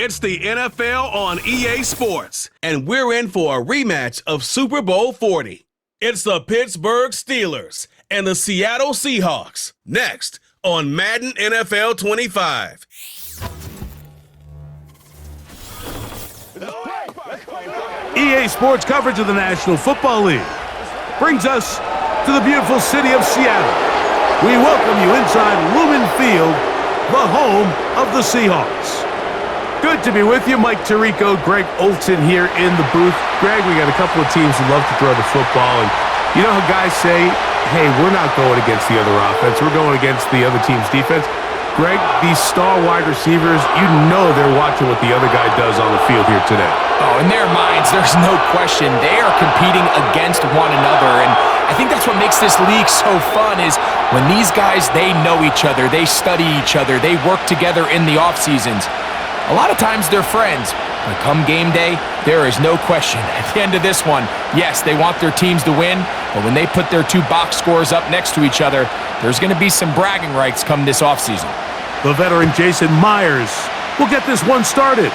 It's the NFL on EA Sports, and we're in for a rematch of Super Bowl 40. It's the Pittsburgh Steelers and the Seattle Seahawks, next on Madden NFL 25. EA Sports coverage of the National Football League brings us to the beautiful city of Seattle. We welcome you inside Lumen Field, the home of the Seahawks. Good to be with you. Mike Tirico, Greg Olson here in the booth. Greg, we got a couple of teams who love to throw the football, and you know how guys say, hey, we're not going against the other offense, we're going against the other team's defense. Greg, these star wide receivers, you know they're watching what the other guy does on the field here today. Oh, in their minds, there's no question. They are competing against one another, and I think that's what makes this league so fun is when these guys, they know each other, they study each other, they work together in the off seasons. A lot of times they're friends, but come game day, there is no question. At the end of this one, yes, they want their teams to win, but when they put their two box scores up next to each other, there's going to be some bragging rights come this offseason. The veteran Jason Myers will get this one started.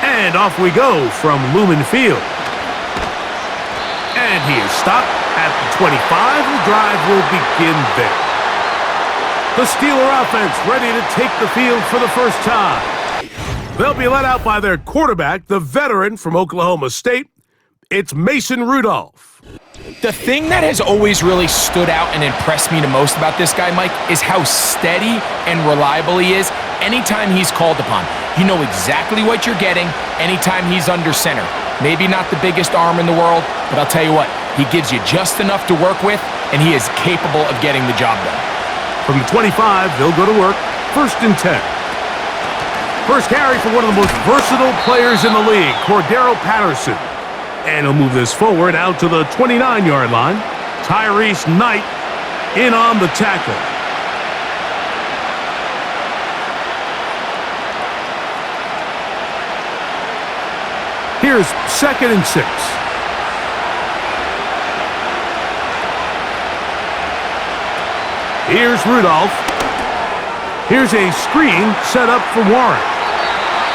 And off we go from Lumen Field. And he is stopped at the 25. The drive will begin there. The Steeler offense ready to take the field for the first time. They'll be led out by their quarterback, the veteran from Oklahoma State. It's Mason Rudolph. The thing that has always really stood out and impressed me the most about this guy, Mike, is how steady and reliable he is anytime he's called upon. You know exactly what you're getting anytime he's under center. Maybe not the biggest arm in the world, but I'll tell you what, he gives you just enough to work with, and he is capable of getting the job done. From the 25, they'll go to work, 1st and 10. First carry for one of the most versatile players in the league, Cordero Patterson. And he'll move this forward out to the 29-yard line. Tyrese Knight in on the tackle. Here's 2nd and 6. Here's Rudolph. Here's a screen set up for Warren.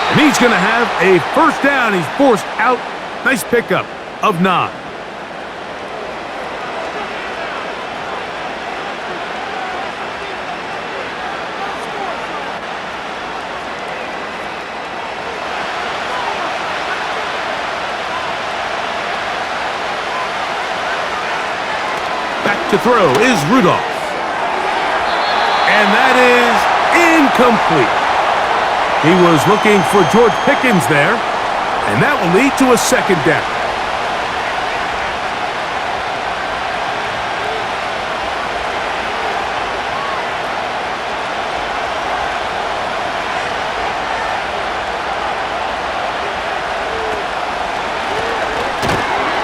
And he's going to have a first down. He's forced out. Nice pickup of 9. Back to throw is Rudolph. And that is incomplete. He was looking for George Pickens there, and that will lead to a 2nd down.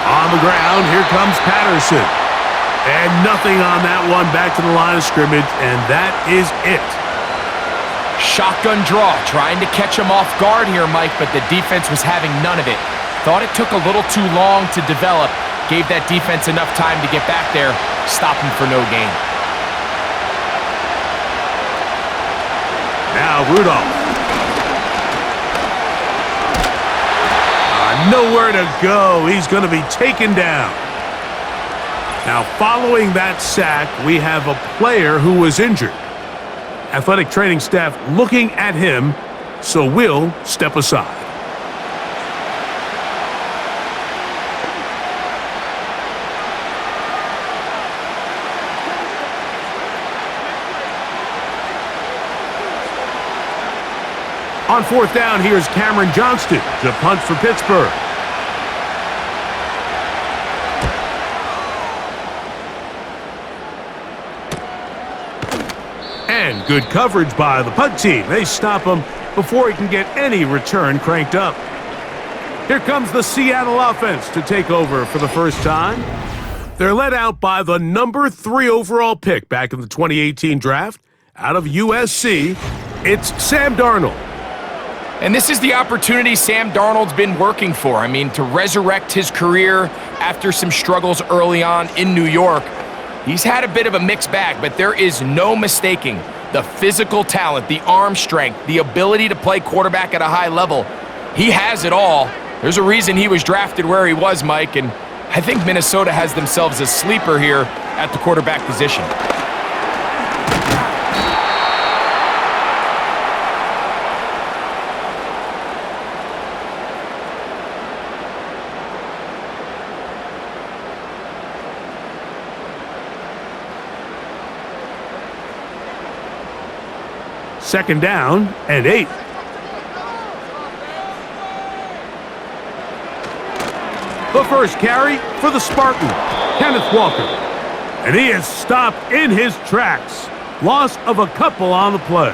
On the ground, here comes Patterson. And nothing on that one, back to the line of scrimmage, and that is it. Shotgun draw, trying to catch him off guard here, Mike, but the defense was having none of it. Thought it took a little too long to develop. Gave that defense enough time to get back there. Stop him for no gain. Now Rudolph. Nowhere to go. He's going to be taken down. Now, following that sack, we have a player who was injured. Athletic training staff looking at him, so we'll step aside. On 4th down, here's Cameron Johnston to punt for Pittsburgh. And good coverage by the punt team. They stop him before he can get any return cranked up. Here comes the Seattle offense to take over for the first time. They're led out by the number 3 overall pick back in the 2018 draft. Out of USC, it's Sam Darnold. And this is the opportunity Sam Darnold's been working for. I mean, to resurrect his career after some struggles early on in New York. He's had a bit of a mixed bag, but there is no mistaking The physical talent, the arm strength, the ability to play quarterback at a high level. He has it all. There's a reason he was drafted where he was, Mike, and I think Minnesota has themselves a sleeper here at the quarterback position. Second down and 8. The first carry for the Spartan, Kenneth Walker. And he is stopped in his tracks. Loss of a couple on the play.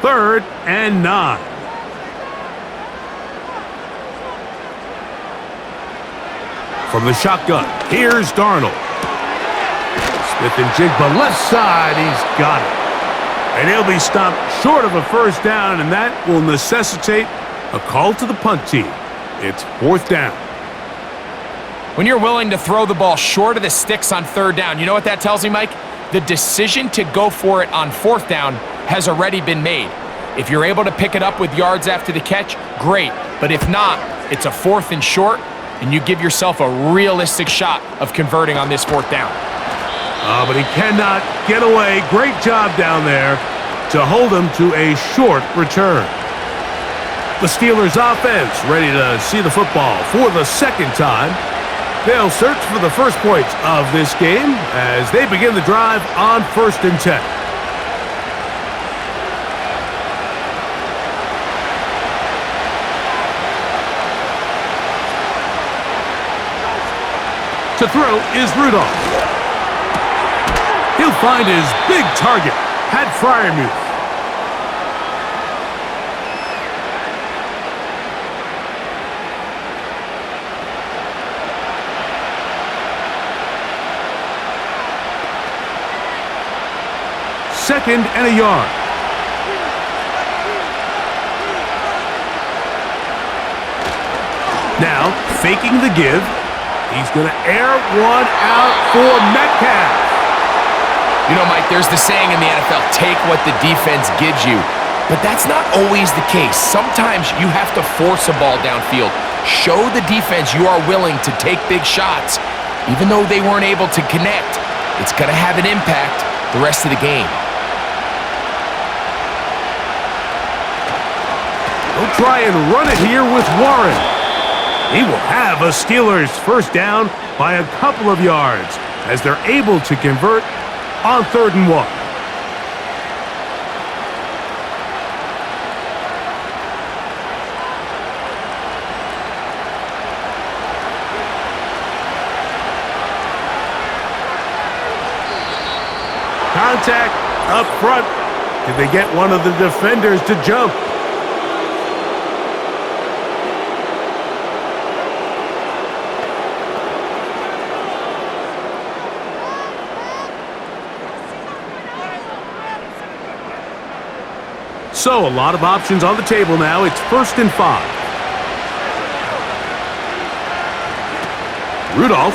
Third and 9. From the shotgun, here's Darnold. Smith and Jigba left side, he's got it. And he'll be stopped short of a first down, and that will necessitate a call to the punt team. It's fourth down. When you're willing to throw the ball short of the sticks on third down, you know what that tells me, Mike? The decision to go for it on fourth down has already been made. If you're able to pick it up with yards after the catch, great. But if not, it's a fourth and short, and you give yourself a realistic shot of converting on this fourth down. But he cannot get away. Great job down there to hold him to a short return. The Steelers offense ready to see the football for the second time. They'll search for the first points of this game as they begin the drive on 1st and 10. To throw is Rudolph. He'll find his big target, Pat Freiermuth. Second and a yard. Now, faking the give. He's going to air one out for Metcalf. You know, Mike, there's the saying in the NFL, take what the defense gives you. But that's not always the case. Sometimes you have to force a ball downfield. Show the defense you are willing to take big shots. Even though they weren't able to connect, it's going to have an impact the rest of the game. They'll try and run it here with Warren. He will have a Steelers first down by a couple of yards as they're able to convert on 3rd and 1. Contact up front. Did they get one of the defenders to jump? So, a lot of options on the table now. It's 1st and 5. Rudolph.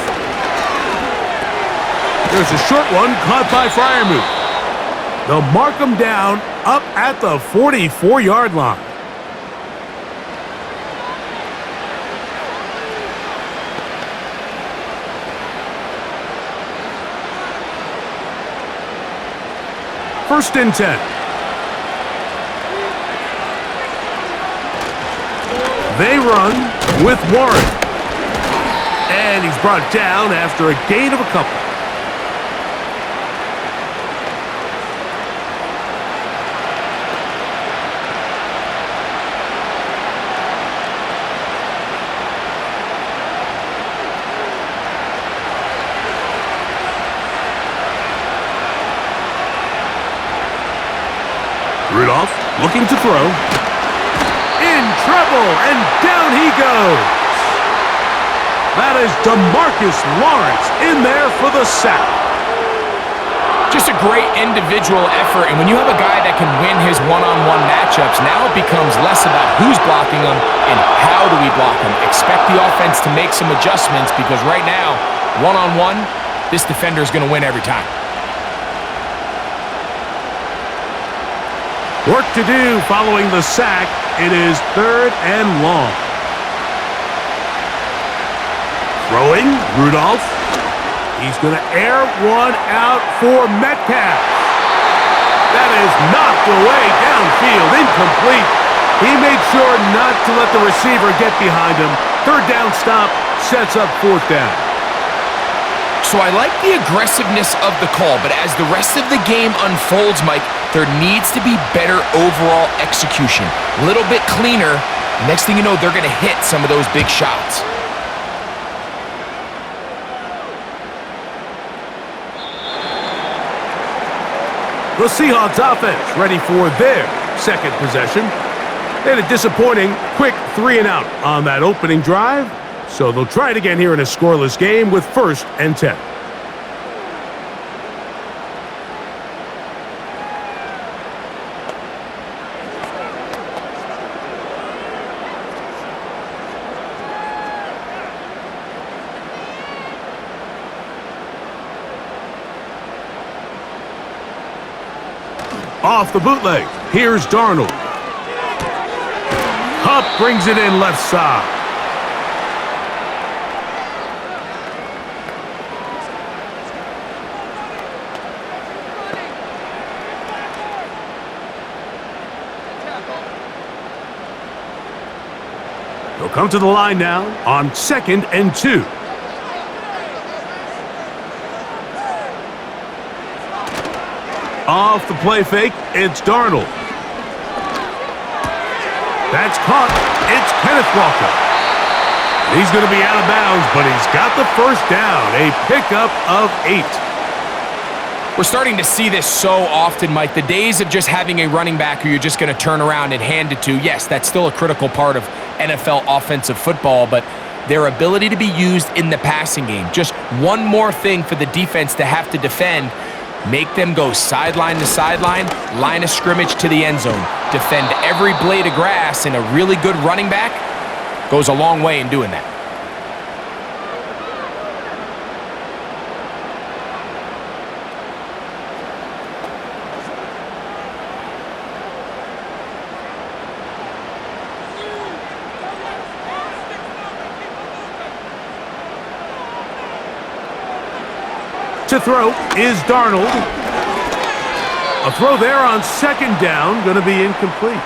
There's a short one caught by Freiermuth. They'll mark him down up at the 44-yard line. First and 10. They run with Warren. And he's brought down after a gain of a couple. Rudolph looking to throw. In trouble, and down he goes. That is DeMarcus Lawrence in there for the sack. Just a great individual effort, and when you have a guy that can win his one-on-one matchups, now it becomes less about who's blocking him and how do we block him. Expect the offense to make some adjustments because right now, one-on-one, this defender is going to win every time. Work to do following the sack. It is 3rd and long. Throwing, Rudolph. He's going to air one out for Metcalf. That is knocked away downfield, incomplete. He made sure not to let the receiver get behind him. 3rd down stop sets up 4th down. So I like the aggressiveness of the call, but as the rest of the game unfolds, Mike, there needs to be better overall execution. A little bit cleaner. Next thing you know, they're going to hit some of those big shots. The Seahawks offense ready for their 2nd possession. They had a disappointing quick 3-and-out on that opening drive, so they'll try it again here in a scoreless game with 1st and 10. Off the bootleg, here's Darnold. Hupp brings it in left side. He'll come to the line now on 2nd and 2. Off the play fake, it's Darnold. That's caught. It's Kenneth Walker. He's going to be out of bounds, but he's got the 1st down. A pickup of 8. We're starting to see this so often, Mike. The days of just having a running back who you're just going to turn around and hand it to, yes, that's still a critical part of NFL offensive football, but their ability to be used in the passing game, just one more thing for the defense to have to defend. Make them go sideline to sideline, line of scrimmage to the end zone. Defend every blade of grass, and a really good running back goes a long way in doing that. To throw is Darnold. A throw there on 2nd down, going to be incomplete.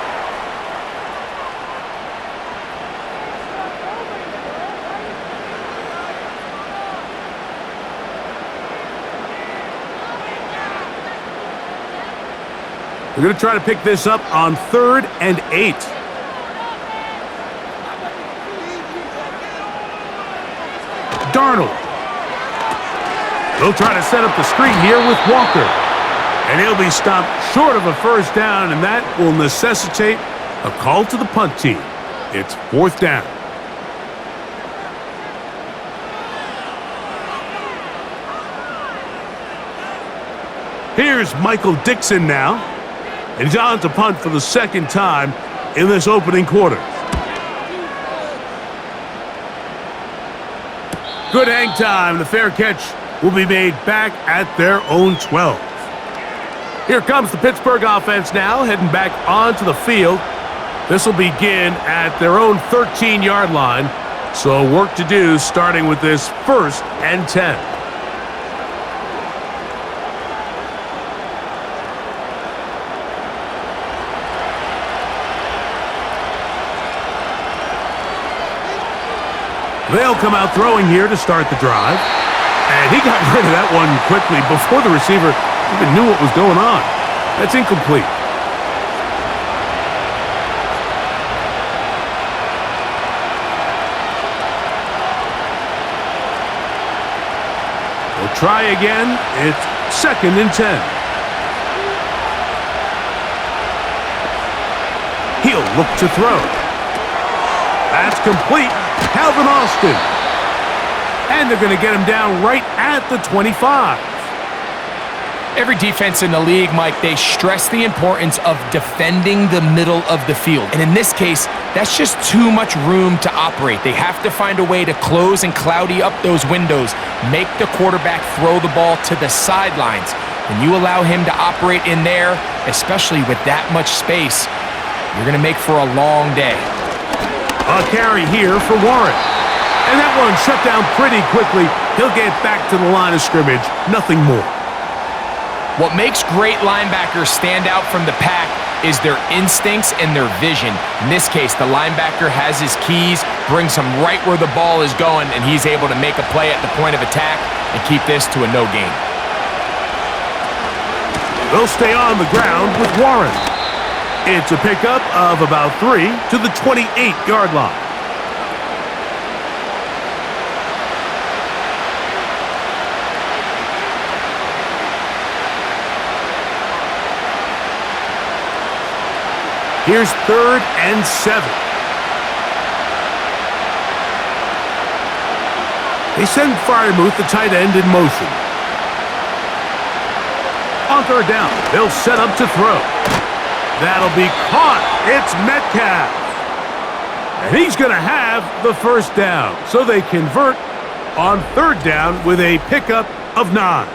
We're going to try to pick this up on 3rd and 8. Darnold. They'll try to set up the screen here with Walker. And he'll be stopped short of a 1st down, and that will necessitate a call to the punt team. It's 4th down. Here's Michael Dixon now. And he's on to punt for the 2nd time in this opening quarter. Good hang time. The fair catch will be made back at their own 12. Here comes the Pittsburgh offense now, heading back onto the field. This will begin at their own 13-yard line. So work to do starting with this 1st and 10. They'll come out throwing here to start the drive. And he got rid of that one quickly before the receiver even knew what was going on. That's incomplete. We'll try again. It's 2nd and 10. He'll look to throw. That's complete. Calvin Austin. And they're going to get him down right at the 25. Every defense in the league, Mike, they stress the importance of defending the middle of the field. And in this case, that's just too much room to operate. They have to find a way to close and cloudy up those windows, make the quarterback throw the ball to the sidelines. When you allow him to operate in there, especially with that much space, you're going to make for a long day. A carry here for Warren. And that one shut down pretty quickly. He'll get back to the line of scrimmage, nothing more. What makes great linebackers stand out from the pack is their instincts and their vision. In this case, the linebacker has his keys, brings him right where the ball is going, and he's able to make a play at the point of attack and keep this to a no gain. They'll stay on the ground with Warren. It's a pickup of about 3 to the 28-yard line. Here's 3rd and 7. They send Freiermuth, the tight end, in motion. On 3rd down, they'll set up to throw. That'll be caught. It's Metcalf. And he's going to have the first down. So they convert on 3rd down with a pickup of 9.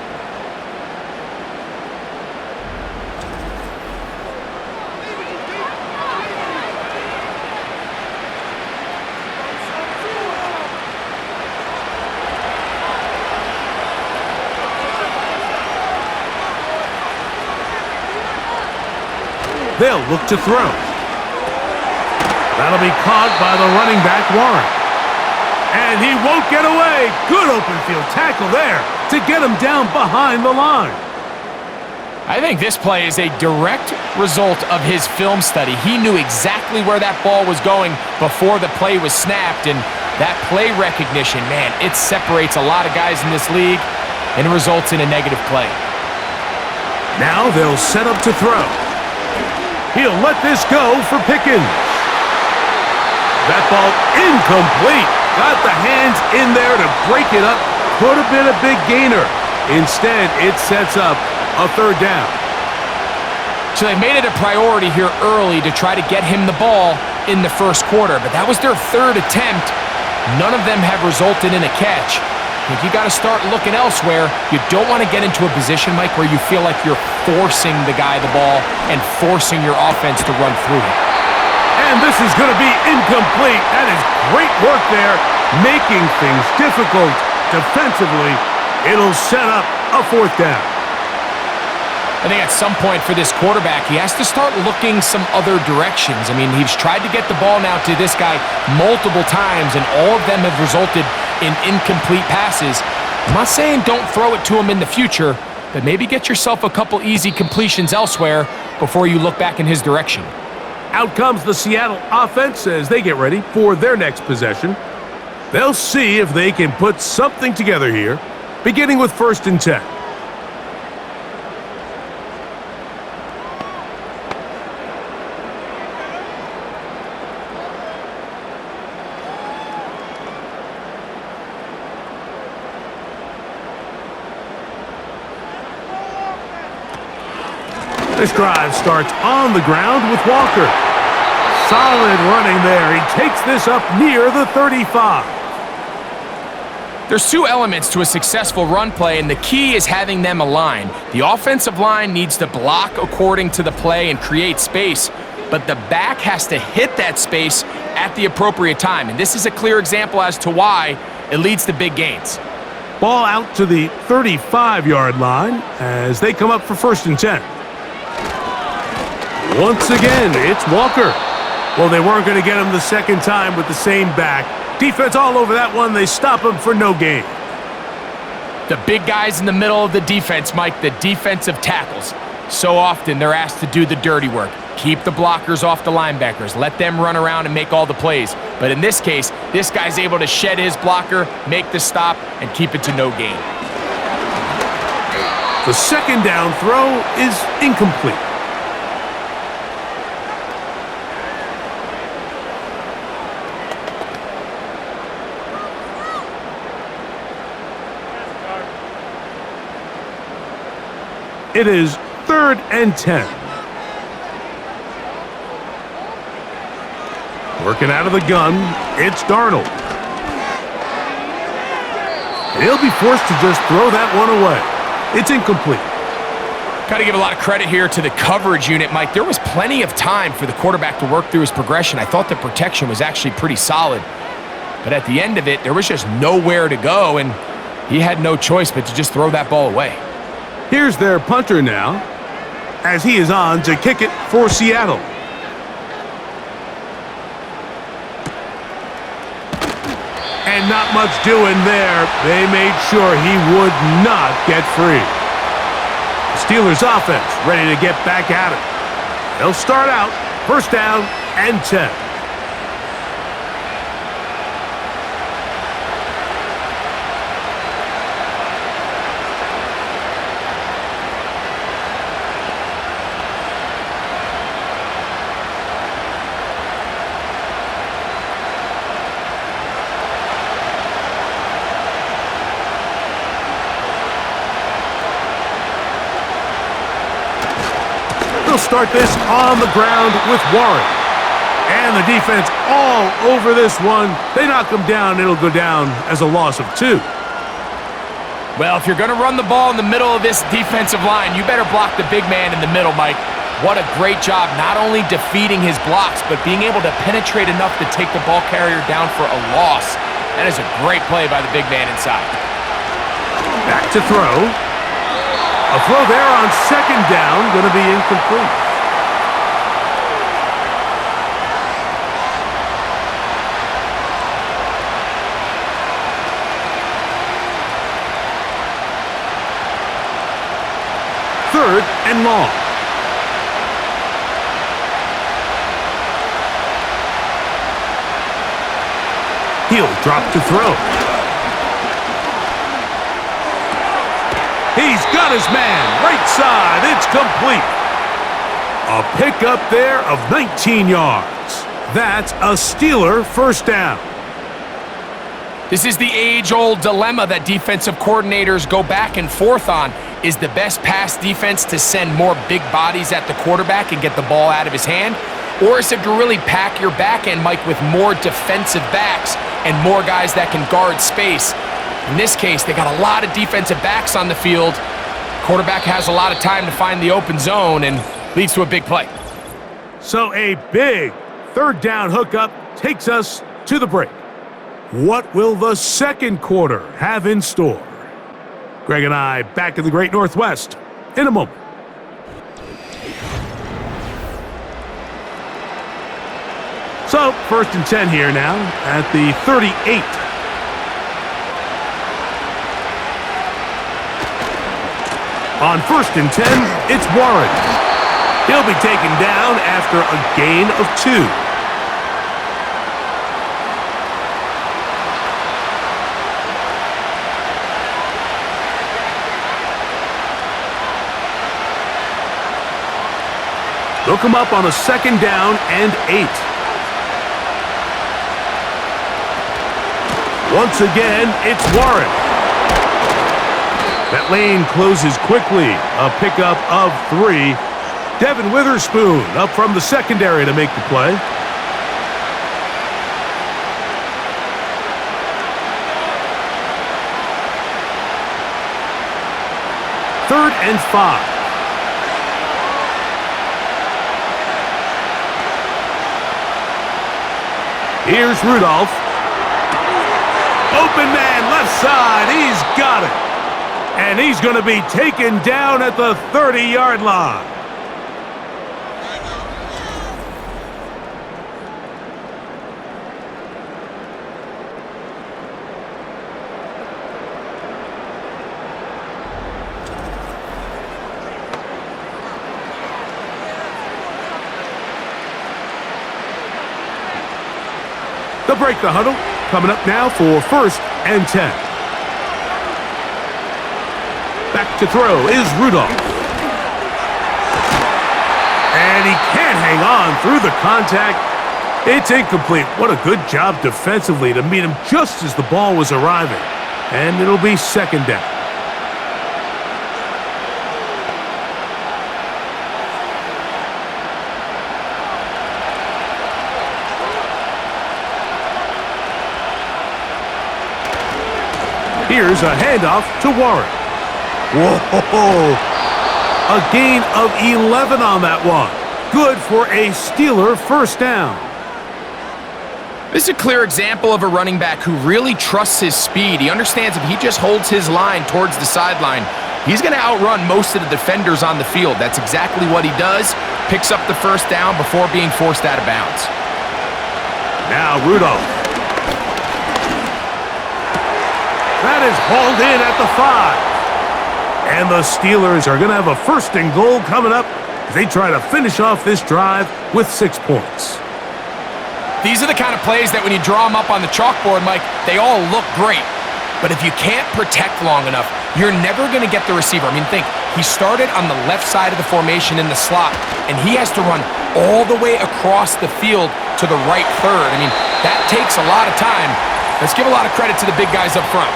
They'll look to throw. That'll be caught by the running back, Warren. And he won't get away. Good open field tackle there to get him down behind the line. I think this play is a direct result of his film study. He knew exactly where that ball was going before the play was snapped, and that play recognition, man, it separates a lot of guys in this league, and it results in a negative play. Now they'll set up to throw. He'll let this go for Pickens. That ball incomplete. Got the hands in there to break it up. Could have been a big gainer. Instead, it sets up a 3rd down. So they made it a priority here early to try to get him the ball in the first quarter, but that was their 3rd attempt. None of them have resulted in a catch. I think you got to start looking elsewhere. You don't want to get into a position, Mike, where you feel like you're forcing the guy the ball and forcing your offense to run through it. And this is going to be incomplete. That is great work there, making things difficult defensively. It'll set up a 4th down. I think at some point for this quarterback, he has to start looking some other directions. I mean, he's tried to get the ball now to this guy multiple times, and all of them have resulted in incomplete passes. I'm not saying don't throw it to him in the future, but maybe get yourself a couple easy completions elsewhere before you look back in his direction. Out comes the Seattle offense as they get ready for their next possession. They'll see if they can put something together here, beginning with 1st and 10. This drive starts on the ground with Walker. Solid running there. He takes this up near the 35. There's 2 elements to a successful run play, and the key is having them aligned. The offensive line needs to block according to the play and create space, but the back has to hit that space at the appropriate time, and this is a clear example as to why it leads to big gains. Ball out to the 35-yard line as they come up for 1st and 10. Once again, it's Walker. Well, they weren't going to get him the second time with the same back. Defense all over that one. They stop him for no gain. The big guys in the middle of the defense, Mike, the defensive tackles. So often they're asked to do the dirty work. Keep the blockers off the linebackers. Let them run around and make all the plays. But in this case, this guy's able to shed his blocker, make the stop, and keep it to no gain. The 2nd down throw is incomplete. It is 3rd and 10. Working out of the gun, it's Darnold. And he'll be forced to just throw that one away. It's incomplete. Got to give a lot of credit here to the coverage unit, Mike. There was plenty of time for the quarterback to work through his progression. I thought the protection was actually pretty solid. But at the end of it, there was just nowhere to go, and he had no choice but to just throw that ball away. Here's their punter now, as he is on to kick it for Seattle. And not much doing there. They made sure he would not get free. Steelers offense ready to get back at it. They'll start out 1st down and 10. They'll start this on the ground with Warren. And the defense all over this one. They knock him down. It'll go down as a loss of 2. Well, if you're going to run the ball in the middle of this defensive line, you better block the big man in the middle, Mike. What a great job not only defeating his blocks, but being able to penetrate enough to take the ball carrier down for a loss. That is a great play by the big man inside. Back to throw. A throw there on 2nd down, going to be incomplete. Third and long. He'll drop to throw. He's got his man, right side, it's complete. A pickup there of 19 yards. That's a Steeler 1st down. This is the age-old dilemma that defensive coordinators go back and forth on. Is the best pass defense to send more big bodies at the quarterback and get the ball out of his hand? Or is it to really pack your back end, Mike, with more defensive backs and more guys that can guard space? In this case, they got a lot of defensive backs on the field. Quarterback has a lot of time to find the open zone and leads to a big play. So a big 3rd down hookup takes us to the break. What will the 2nd quarter have in store? Greg and I back in the Great Northwest in a moment. So 1st and 10 here now at the 38. On 1st and 10, it's Warren. He'll be taken down after a gain of 2. They'll come up on a 2nd down and 8. Once again, it's Warren. That lane closes quickly. A pickup of 3. Devin Witherspoon up from the secondary to make the play. Third and 5. Here's Rudolph. Open man, left side. He's got it. And he's going to be taken down at the 30-yard line. They'll break the huddle. Coming up now for 1st and 10. Back to throw is Rudolph. And he can't hang on through the contact. It's incomplete. What a good job defensively to meet him just as the ball was arriving. And it'll be 2nd down. Here's a handoff to Warren. Whoa! A gain of 11 on that one. Good for a Steeler first down. This is a clear example of a running back who really trusts his speed. He understands if he just holds his line towards the sideline, he's going to outrun most of the defenders on the field. That's exactly what he does. Picks up the first down before being forced out of bounds. Now Rudolph. That is hauled in at the 5. And the Steelers are going to have a first and goal coming up as they try to finish off this drive with 6 points. These are the kind of plays that when you draw them up on the chalkboard, Mike, they all look great. But if you can't protect long enough, you're never going to get the receiver. I mean, think, he started on the left side of the formation in the slot, and he has to run all the way across the field to the right third. I mean, that takes a lot of time. Let's give a lot of credit to the big guys up front.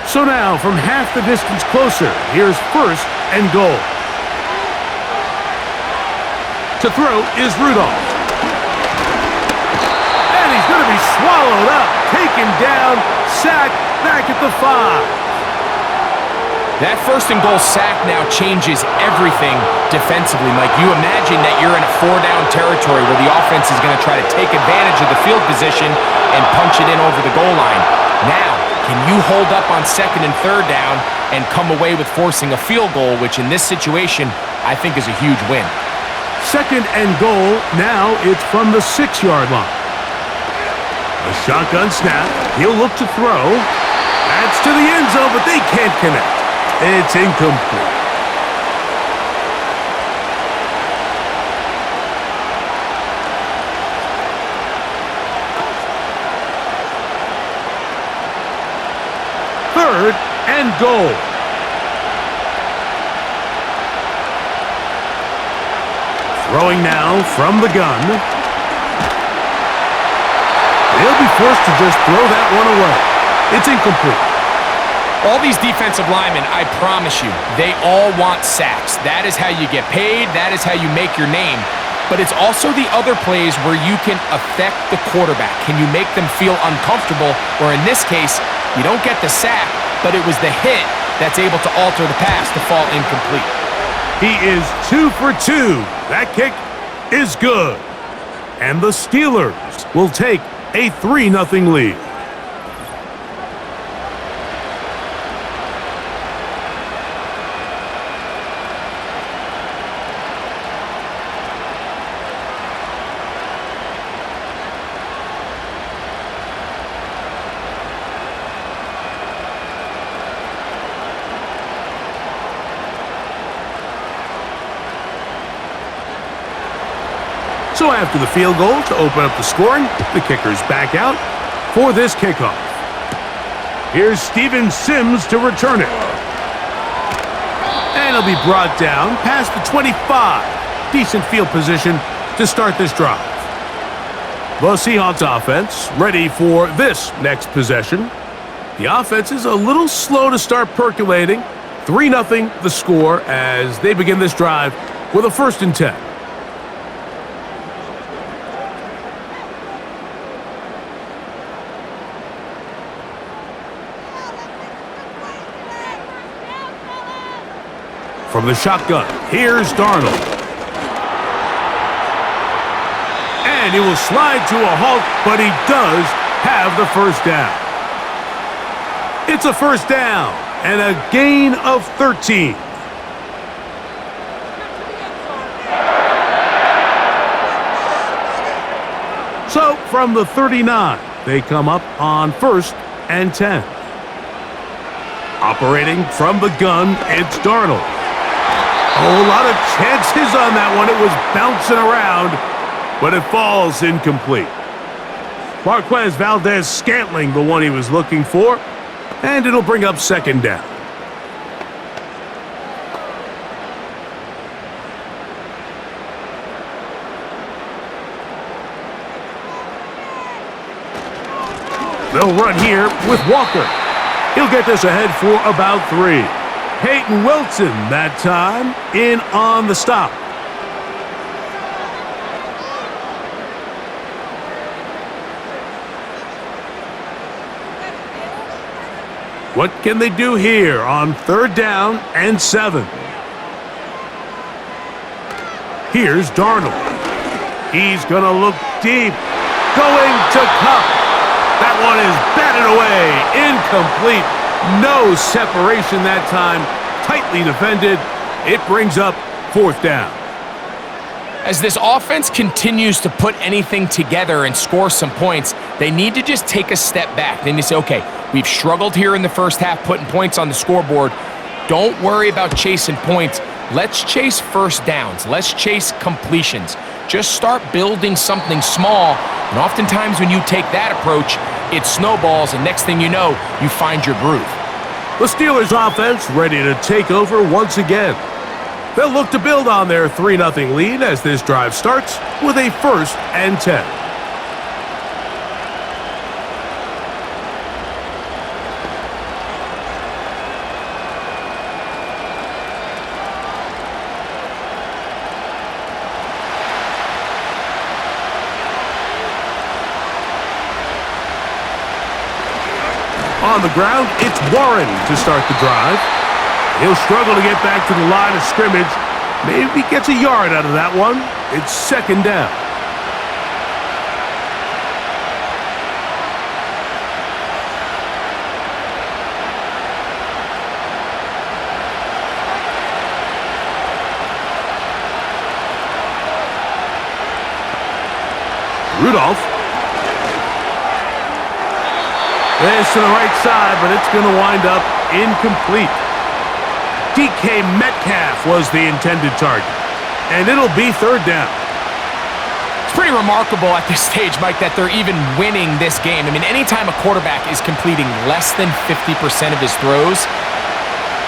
So now, from half the distance closer, here's first and goal. To throw is Rudolph. And he's going to be swallowed up, taken down, sacked back at the 5. That first and goal sack now changes everything defensively, Mike. You imagine that you're in a 4-down territory where the offense is going to try to take advantage of the field position and punch it in over the goal line. Now, can you hold up on second and third down and come away with forcing a field goal, which in this situation, I think is a huge win. Second and goal, now it's from the 6-yard line. A shotgun snap, he'll look to throw. That's to the end zone, but they can't connect. It's incomplete. Third and goal. Throwing now from the gun. They'll be forced to just throw that one away. It's incomplete. All these defensive linemen, I promise you, they all want sacks. That is how you get paid. That is how you make your name. But it's also the other plays where you can affect the quarterback. Can you make them feel uncomfortable? Or in this case, you don't get the sack, but it was the hit that's able to alter the pass to fall incomplete. He is 2 for 2. That kick is good. And the Steelers will take a 3-0 lead. So after the field goal to open up the scoring, the kicker's back out for this kickoff. Here's Steven Sims to return it. And it'll be brought down past the 25. Decent field position to start this drive. The Seahawks offense ready for this next possession. The offense is a little slow to start percolating. 3-0 the score as they begin this drive with a 1st and 10. From the shotgun, here's Darnold. And he will slide to a halt, but he does have the first down. It's a first down and a gain of 13. So from the 39, they come up on 1st and 10. Operating from the gun, it's Darnold. A lot of chances on that one. It was bouncing around, but it falls incomplete. Marquez Valdez-Scantling, the one he was looking for, and it'll bring up 2nd down. They'll run here with Walker. He'll get this ahead for about 3. Peyton Wilson that time in on the stop. What can they do here on 3rd down and 7? Here's Darnold. He's going to look deep. Going to Cup. That one is batted away. Incomplete. No separation that time. Tightly defended. It brings up 4th down. As this offense continues to put anything together and score some points, they need to just take a step back. Then you say, okay, we've struggled here in the first half putting points on the scoreboard. Don't worry about chasing points. Let's chase first downs. Let's chase completions. Just start building something small, and oftentimes when you take that approach, it snowballs, and next thing you know, you find your groove. The Steelers offense ready to take over once again. They'll look to build on their 3-0 lead as this drive starts with a 1st and 10. On the ground, it's Warren to start the drive. He'll struggle to get back to the line of scrimmage. Maybe gets a yard out of that one. It's 2nd down. Rudolph. This to the right side, but it's going to wind up incomplete. DK Metcalf was the intended target, and it'll be 3rd down. It's pretty remarkable at this stage, Mike, that they're even winning this game. I mean, anytime a quarterback is completing less than 50% of his throws,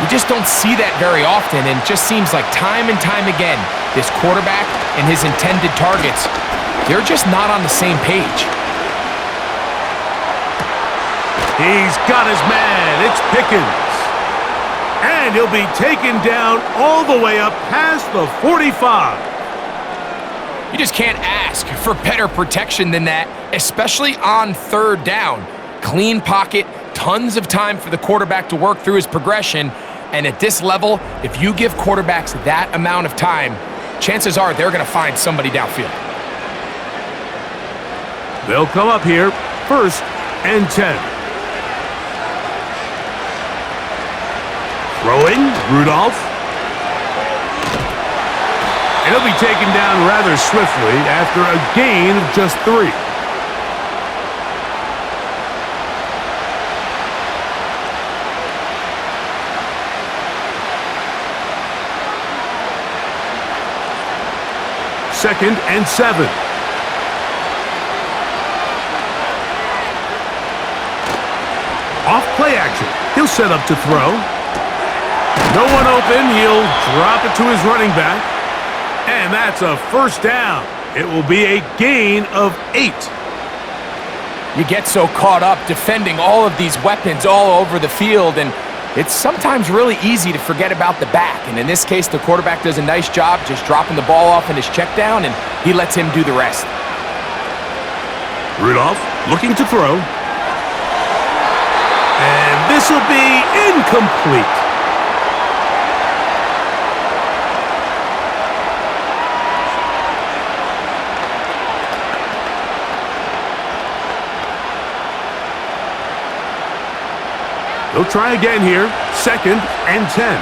you just don't see that very often, and it just seems like time and time again, this quarterback and his intended targets, they're just not on the same page. He's got his man. It's Pickens. And he'll be taken down all the way up past the 45. You just can't ask for better protection than that, especially on 3rd down. Clean pocket, tons of time for the quarterback to work through his progression. And at this level, if you give quarterbacks that amount of time, chances are they're going to find somebody downfield. They'll come up here, 1st and 10. Throwing, Rudolph. And he'll be taken down rather swiftly after a gain of just 3. Second and 7. Off play action. He'll set up to throw. No one open. He'll drop it to his running back. And that's a 1st down. It will be a gain of 8. You get so caught up defending all of these weapons all over the field, and it's sometimes really easy to forget about the back. And in this case, the quarterback does a nice job just dropping the ball off in his check down, and he lets him do the rest. Rudolph looking to throw. And this will be incomplete. They'll try again here, 2nd and 10.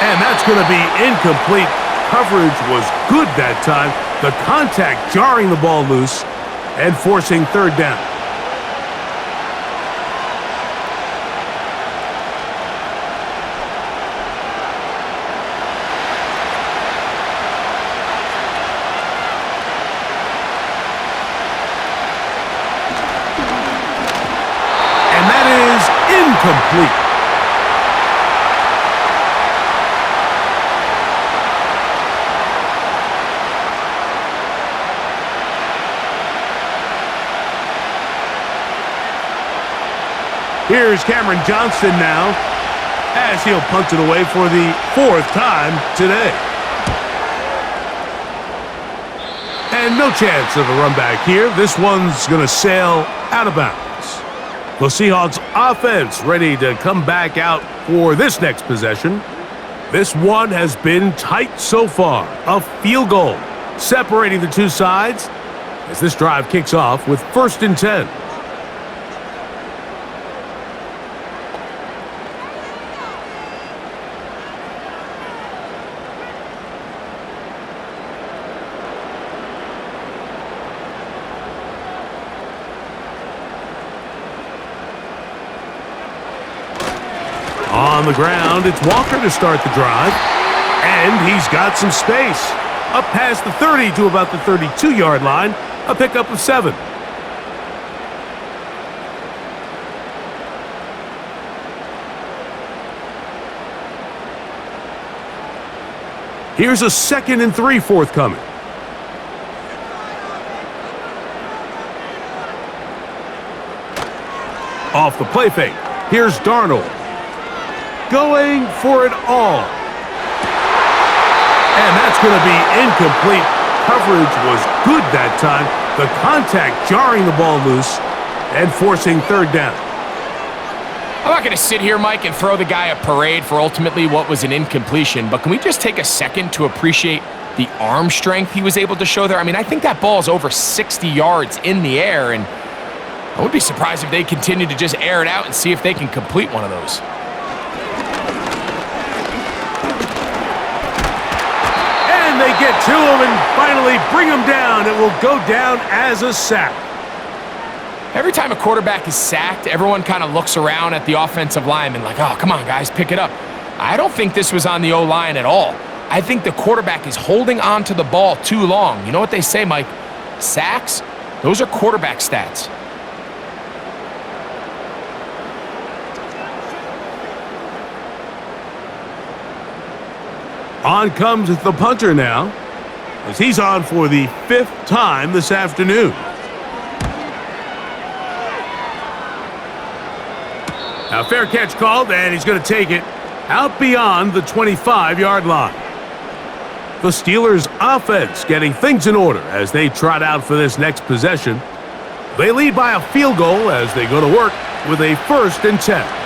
And that's going to be incomplete. Coverage was good that time. The contact jarring the ball loose and forcing 3rd down. Complete. Here's Cameron Johnston now, as he'll punt it away for the 4th time today. And no chance of a run back here. This one's going to sail out of bounds. The Seahawks offense ready to come back out for this next possession. This one has been tight so far. A field goal separating the two sides as this drive kicks off with 1st and 10. On the ground, it's Walker to start the drive, and he's got some space. Up past the 30 to about the 32-yard line, a pickup of 7. Here's a 2nd and 3 forthcoming. Off the play fake, here's Darnold. Going for it all. And that's going to be incomplete. Coverage was good that time. The contact jarring the ball loose and forcing 3rd down. I'm not going to sit here, Mike, and throw the guy a parade for ultimately what was an incompletion, but can we just take a second to appreciate the arm strength he was able to show there? I mean, I think that ball is over 60 yards in the air, and I would be surprised if they continue to just air it out and see if they can complete one of those. They get to him and finally bring him down. It will go down as a sack. Every time a quarterback is sacked, everyone kind of looks around at the offensive lineman like, oh, come on, guys, pick it up. I don't think this was on the O-line at all. I think the quarterback is holding on to the ball too long. You know what they say, Mike? Sacks, those are quarterback stats. On comes the punter now, as he's on for the 5th time this afternoon. Now, fair catch called, and he's going to take it out beyond the 25-yard line. The Steelers' offense getting things in order as they trot out for this next possession. They lead by a field goal as they go to work with a 1st and 10.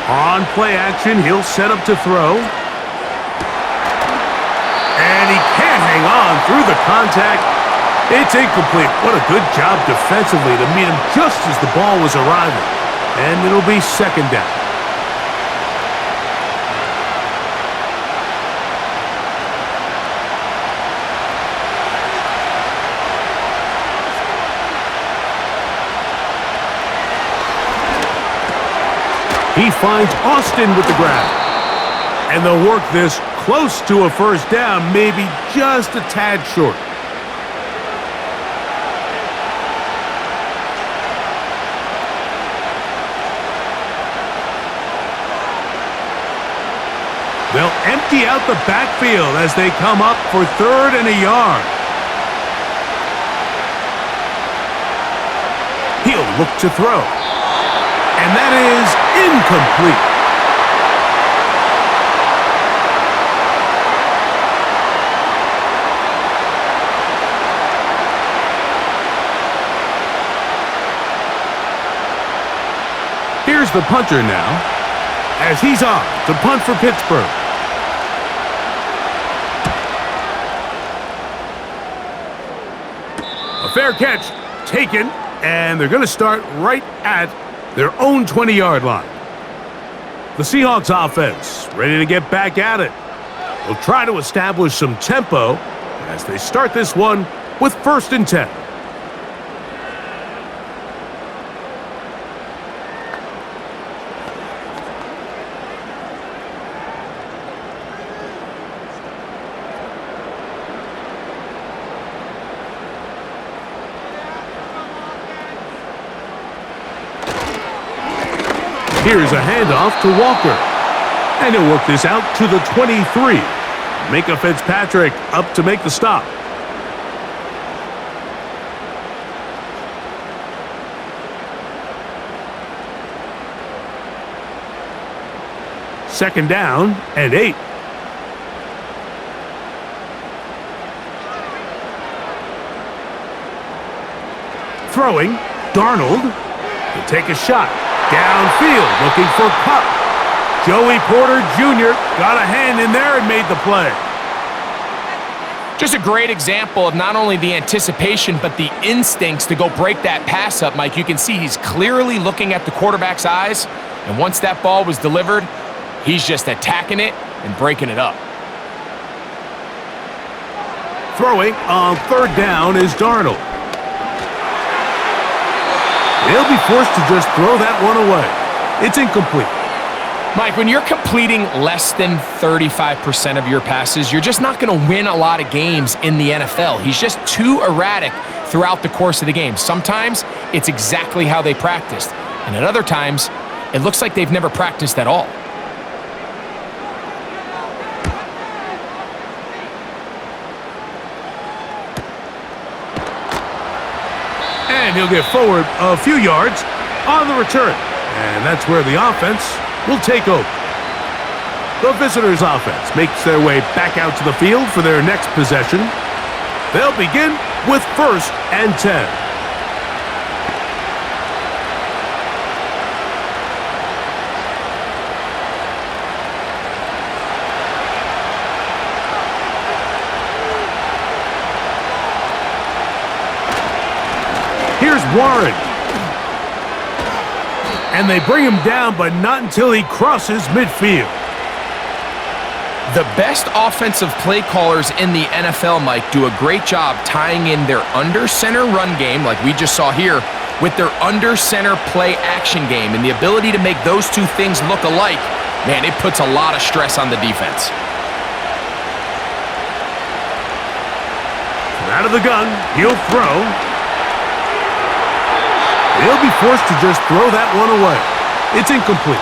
On play action, he'll set up to throw. And he can't hang on through the contact. It's incomplete. What a good job defensively to meet him just as the ball was arriving. And it'll be 2nd down. He finds Austin with the grab. And they'll work this close to a 1st down, maybe just a tad short. They'll empty out the backfield as they come up for 3rd and a yard. He'll look to throw. And that is incomplete. Here's the punter now, as he's on to punt for Pittsburgh. A fair catch taken, and they're going to start right at their own 20-yard line. The Seahawks offense ready to get back at it. They'll try to establish some tempo as they start this one with 1st and 10. Here's a handoff to Walker. And he'll work this out to the 23. Minka Fitzpatrick up to make the stop. Second down and 8. Throwing, Darnold will take a shot. Downfield, looking for Kupp. Joey Porter Jr. got a hand in there and made the play. Just a great example of not only the anticipation, but the instincts to go break that pass up, Mike. You can see he's clearly looking at the quarterback's eyes, and once that ball was delivered, he's just attacking it and breaking it up. Throwing on third down is Darnold. He'll be forced to just throw that one away. It's incomplete. Mike, when you're completing less than 35% of your passes, you're just not going to win a lot of games in the NFL. He's just too erratic throughout the course of the game. Sometimes it's exactly how they practiced, and at other times, it looks like they've never practiced at all. And he'll get forward a few yards on the return. And that's where the offense will take over. The visitors' offense makes their way back out to the field for their next possession. They'll begin with 1st and 10. Here's Warren. And they bring him down, but not until he crosses midfield. The best offensive play callers in the NFL, Mike, do a great job tying in their under-center run game, like we just saw here, with their under-center play action game. And the ability to make those two things look alike, man, it puts a lot of stress on the defense. Out of the gun, he'll throw. He'll be forced to just throw that one away. It's incomplete.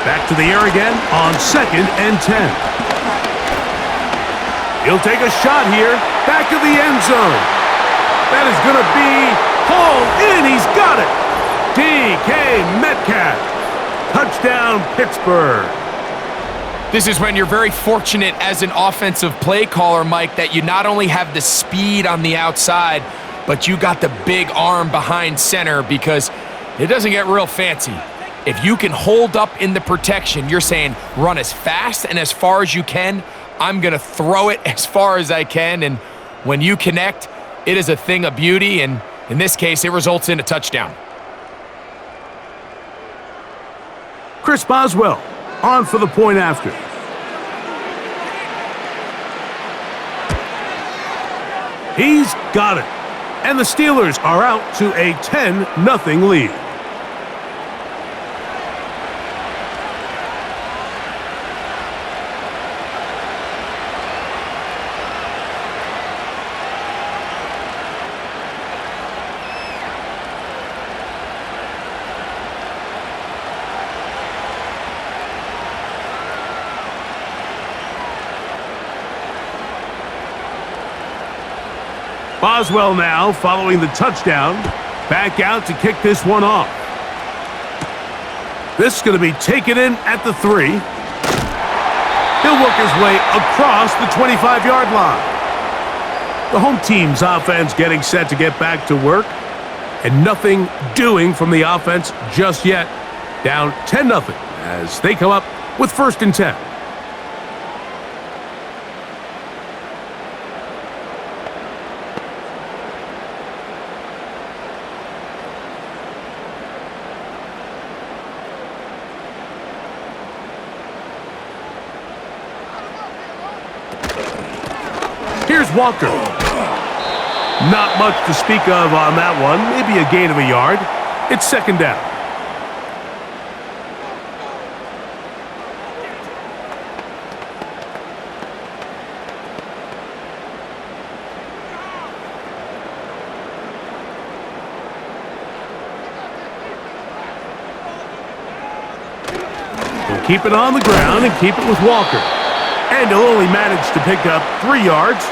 Back to the air again on 2nd and 10. He'll take a shot here, back of the end zone. That is going to be hauled in. He's got it. DK Metcalf. Touchdown, Pittsburgh. This is when you're very fortunate as an offensive play caller, Mike, that you not only have the speed on the outside, but you got the big arm behind center, because it doesn't get real fancy. If you can hold up in the protection, you're saying run as fast and as far as you can. I'm going to throw it as far as I can, and when you connect, it is a thing of beauty, and in this case, it results in a touchdown. Chris Boswell on for the point after. He's got it, and the Steelers are out to a 10-0 lead. Boswell now following the touchdown. Back out to kick this one off. This is going to be taken in at the 3. He'll work his way across the 25-yard line. The home team's offense getting set to get back to work, and nothing doing from the offense just yet. Down 10-0 as they come up with 1st and 10. Here's Walker. Not much to speak of on that one. Maybe a gain of a yard. It's second down. He'll keep it on the ground and keep it with Walker. And he'll only manage to pick up 3 yards.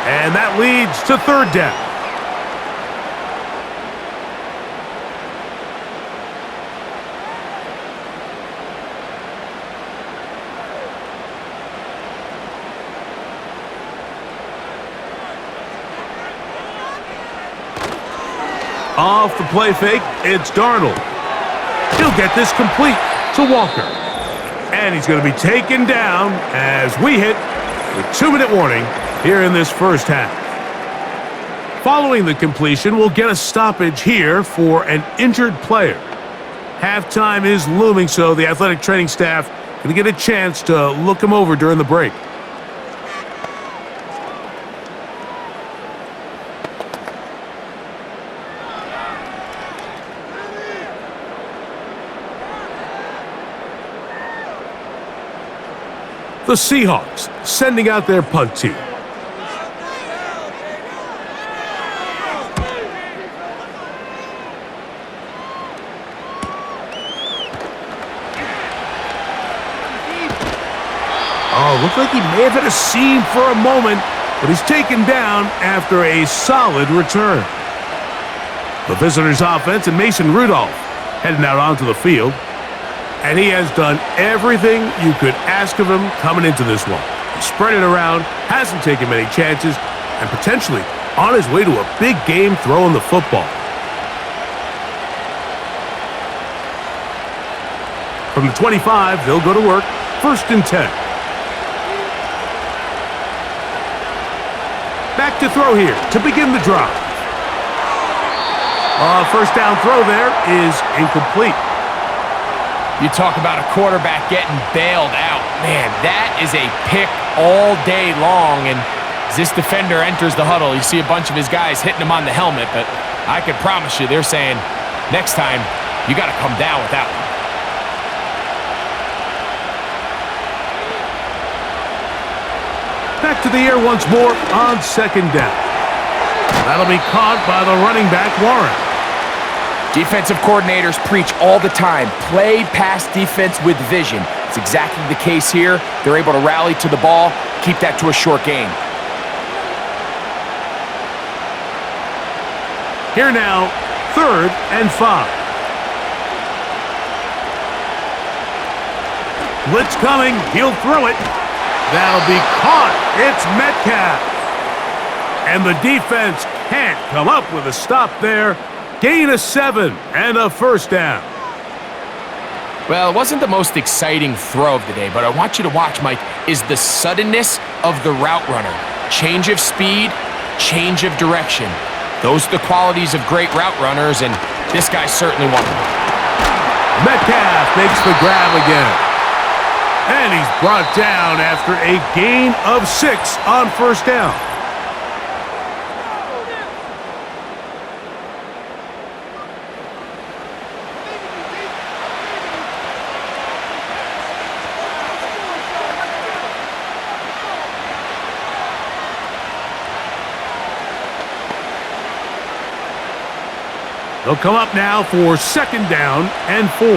And that leads to third down. Off the play fake, it's Darnold. He'll get this complete to Walker. And he's going to be taken down as we hit the 2-minute warning here in this first half. Following the completion, we'll get a stoppage here for an injured player. Halftime is looming, so the athletic training staff going to get a chance to look him over during the break. The Seahawks sending out their punt team. Oh, looked like he may have hit a seam for a moment, but he's taken down after a solid return. The visitors' offense and Mason Rudolph heading out onto the field. And he has done everything you could ask of him coming into this one. He spread it around, hasn't taken many chances, and potentially on his way to a big game throwing the football. From the 25, they'll go to work, 1st and 10. Back to throw here to begin the drive. First down throw there is incomplete. You talk about a quarterback getting bailed out. Man, that is a pick all day long. And as this defender enters the huddle, you see a bunch of his guys hitting him on the helmet. But I can promise you, they're saying, next time, you got to come down with that one. Back to the air once more on second down. That'll be caught by the running back, Warren. Defensive coordinators preach all the time, play pass defense with vision. It's exactly the case here. They're able to rally to the ball, keep that to a short gain. Here now, 3rd and 5. Blitz coming, he'll throw it. That'll be caught. It's Metcalf. And the defense can't come up with a stop there. Gain of 7 and a first down. Well, it wasn't the most exciting throw of the day, but I want you to watch, Mike, is the suddenness of the route runner. Change of speed, change of direction. Those are the qualities of great route runners, and this guy's certainly one of them. Metcalf makes the grab again. And he's brought down after a gain of 6 on first down. They'll come up now for 2nd down and 4.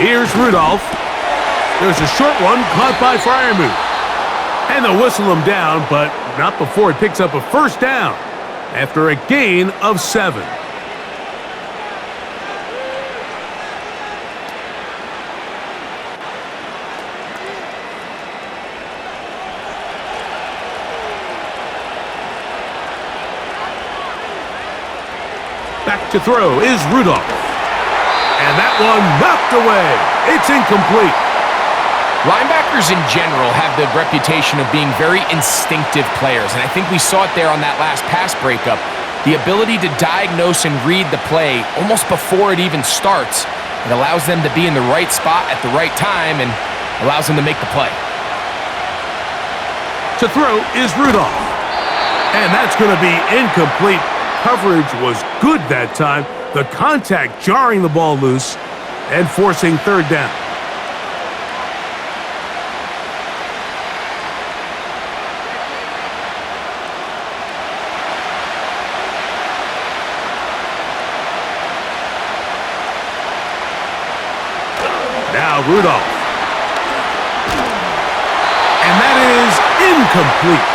Here's Rudolph. There's a short one caught by Freiermuth. And they'll whistle him down, but not before he picks up a first down after a gain of 7. Back to throw is Rudolph. And that one knocked away. It's incomplete. Linebackers in general have the reputation of being very instinctive players, and I think we saw it there on that last pass breakup. The ability to diagnose and read the play almost before it even starts. It allows them to be in the right spot at the right time and allows them to make the play. To throw is Rudolph. And that's going to be incomplete. Coverage was good that time. The contact jarring the ball loose and forcing third down. Now Rudolph. And that is incomplete.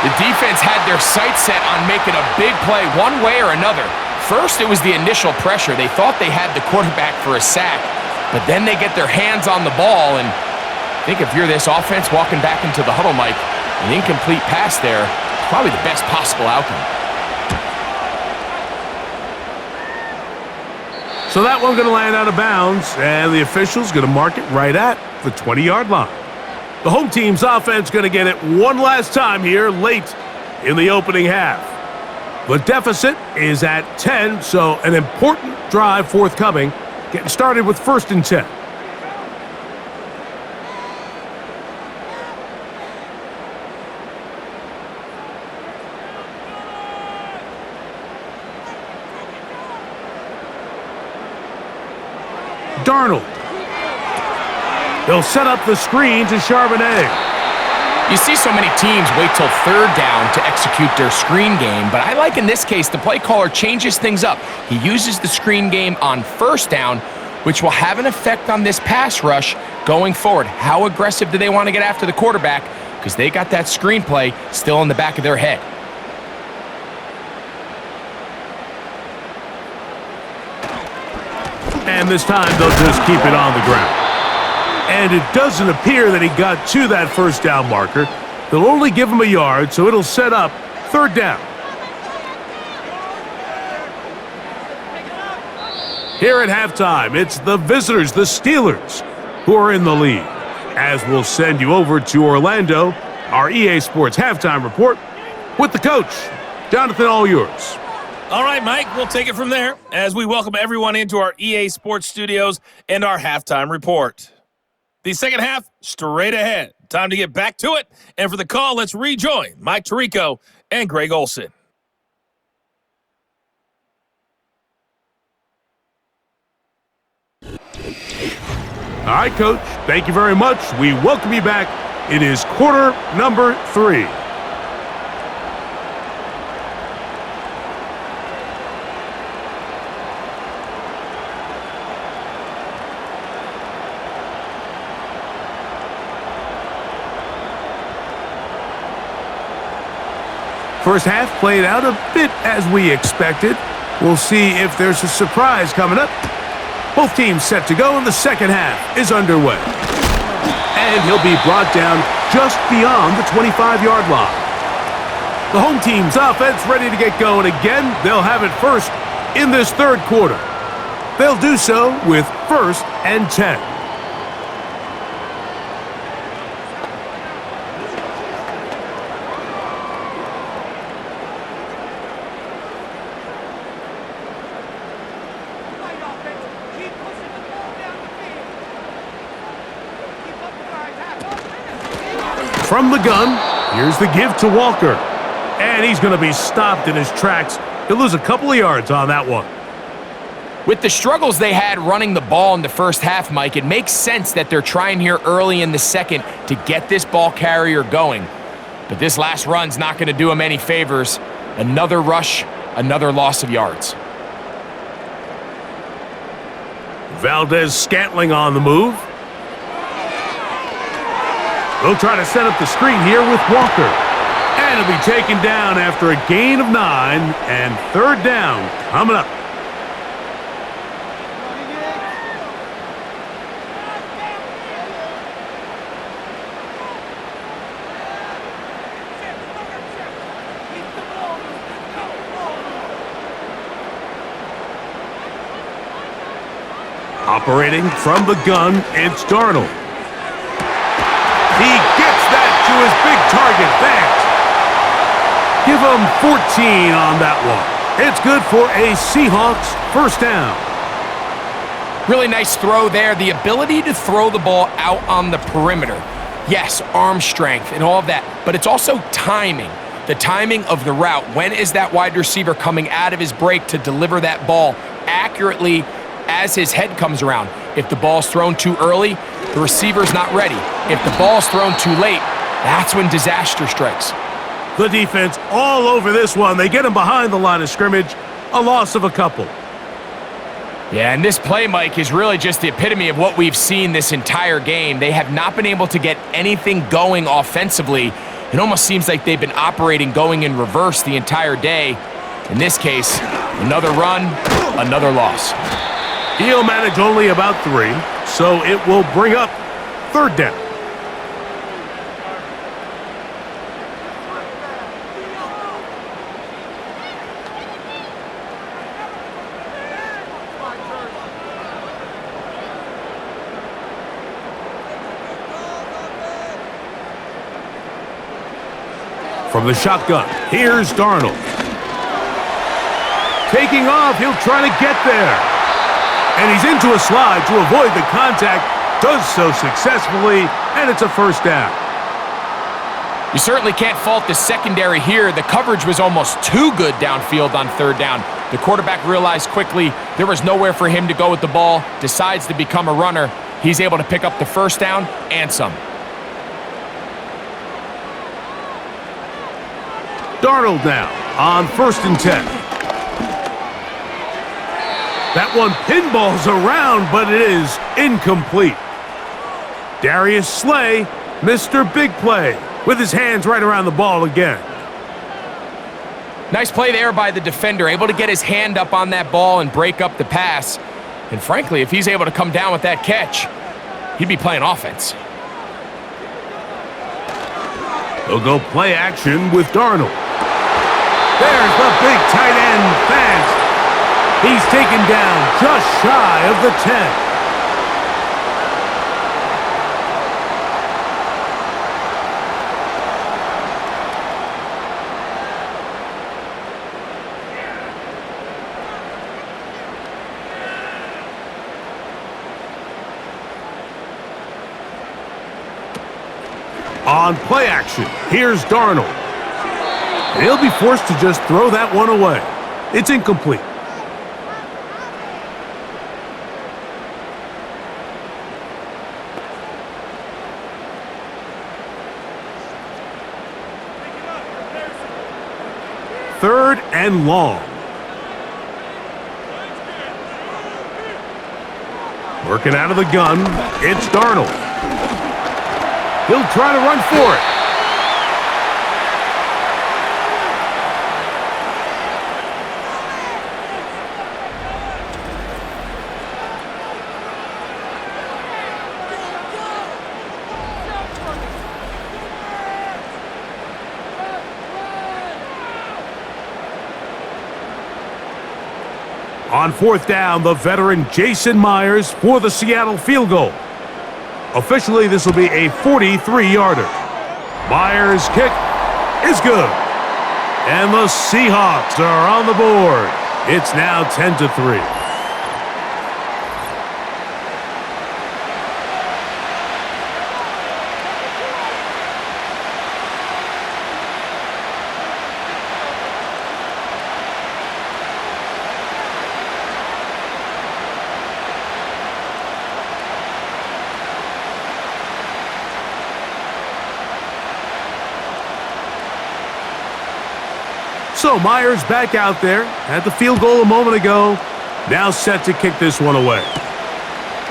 The defense had their sights set on making a big play one way or another. First, it was the initial pressure. They thought they had the quarterback for a sack, but then they get their hands on the ball, and I think if you're this offense walking back into the huddle, Mike, an incomplete pass there is probably the best possible outcome. So that one going to land out of bounds, and the official's going to mark it right at the 20-yard line. The home team's offense going to get it one last time here late in the opening half. The deficit is at 10, so an important drive forthcoming, getting started with 1st and 10. Darnold. They'll set up the screen to Charbonnet. You see so many teams wait till 3rd down to execute their screen game, but I like in this case the play caller changes things up. He uses the screen game on 1st down, which will have an effect on this pass rush going forward. How aggressive do they want to get after the quarterback? Because they got that screen play still in the back of their head. And this time they'll just keep it on the ground. And it doesn't appear that he got to that 1st down marker. They'll only give him a yard, so it'll set up 3rd down. Here at halftime, it's the visitors, the Steelers, who are in the lead. As we'll send you over to Orlando, our EA Sports halftime report with the coach. Jonathan, all yours. All right, Mike, we'll take it from there as we welcome everyone into our EA Sports studios and our halftime report. The second half, straight ahead. Time to get back to it. And for the call, let's rejoin Mike Tirico and Greg Olson. All right, Coach, thank you very much. We welcome you back. It is quarter number 3. First half played out a bit as we expected. We'll see if there's a surprise coming up. Both teams set to go, and the second half is underway. And he'll be brought down just beyond the 25-yard line. The home team's offense ready to get going again. They'll have it first in this 3rd quarter. They'll do so with 1st and 10. From the gun, here's the give to Walker. And he's going to be stopped in his tracks. He'll lose a couple of yards on that one. With the struggles they had running the ball in the first half, Mike, it makes sense that they're trying here early in the second to get this ball carrier going. But this last run's not going to do him any favors. Another rush, another loss of yards. Valdez-Scantling on the move. They'll try to set up the screen here with Walker. And it'll be taken down after a gain of 9, and 3rd down coming up. Operating from the gun, it's Darnold. He gets that to his big target. Thanks. Give him 14 on that one. It's good for a Seahawks 1st down. Really nice throw there. The ability to throw the ball out on the perimeter. Yes, arm strength and all of that, but it's also timing. The timing of the route. When is that wide receiver coming out of his break to deliver that ball accurately as his head comes around? If the ball's thrown too early, the receiver's not ready. If the ball's thrown too late, that's when disaster strikes. The defense all over this one. They get him behind the line of scrimmage. A loss of a couple. Yeah, and this play, Mike, is really just the epitome of what we've seen this entire game. They have not been able to get anything going offensively. It almost seems like they've been operating going in reverse the entire day. In this case, another run, another loss. He'll manage only about 3, so it will bring up 3rd down. From the shotgun, here's Darnold. Taking off, he'll try to get there. And he's into a slide to avoid the contact. Does so successfully, and it's a 1st down. You certainly can't fault the secondary here. The coverage was almost too good downfield on 3rd down. The quarterback realized quickly there was nowhere for him to go with the ball, decides to become a runner. He's able to pick up the 1st down and some. Darnold now on 1st and 10. That one pinballs around, but it is incomplete. Darius Slay, Mr. Big Play, with his hands right around the ball again. Nice play there by the defender, able to get his hand up on that ball and break up the pass. And frankly, if he's able to come down with that catch, he'd be playing offense. They'll go play action with Darnold. There's the big tight end fast. He's taken down just shy of the 10. On play action, here's Darnold. And he'll be forced to just throw that one away. It's incomplete. Third and long. Working out of the gun, it's Darnold. He'll try to run for it. On 4th down, the veteran Jason Myers for the Seattle field goal. Officially, this will be a 43-yarder. Myers' kick is good. And the Seahawks are on the board. It's now 10-3. So Myers back out there, had the field goal a moment ago, now set to kick this one away.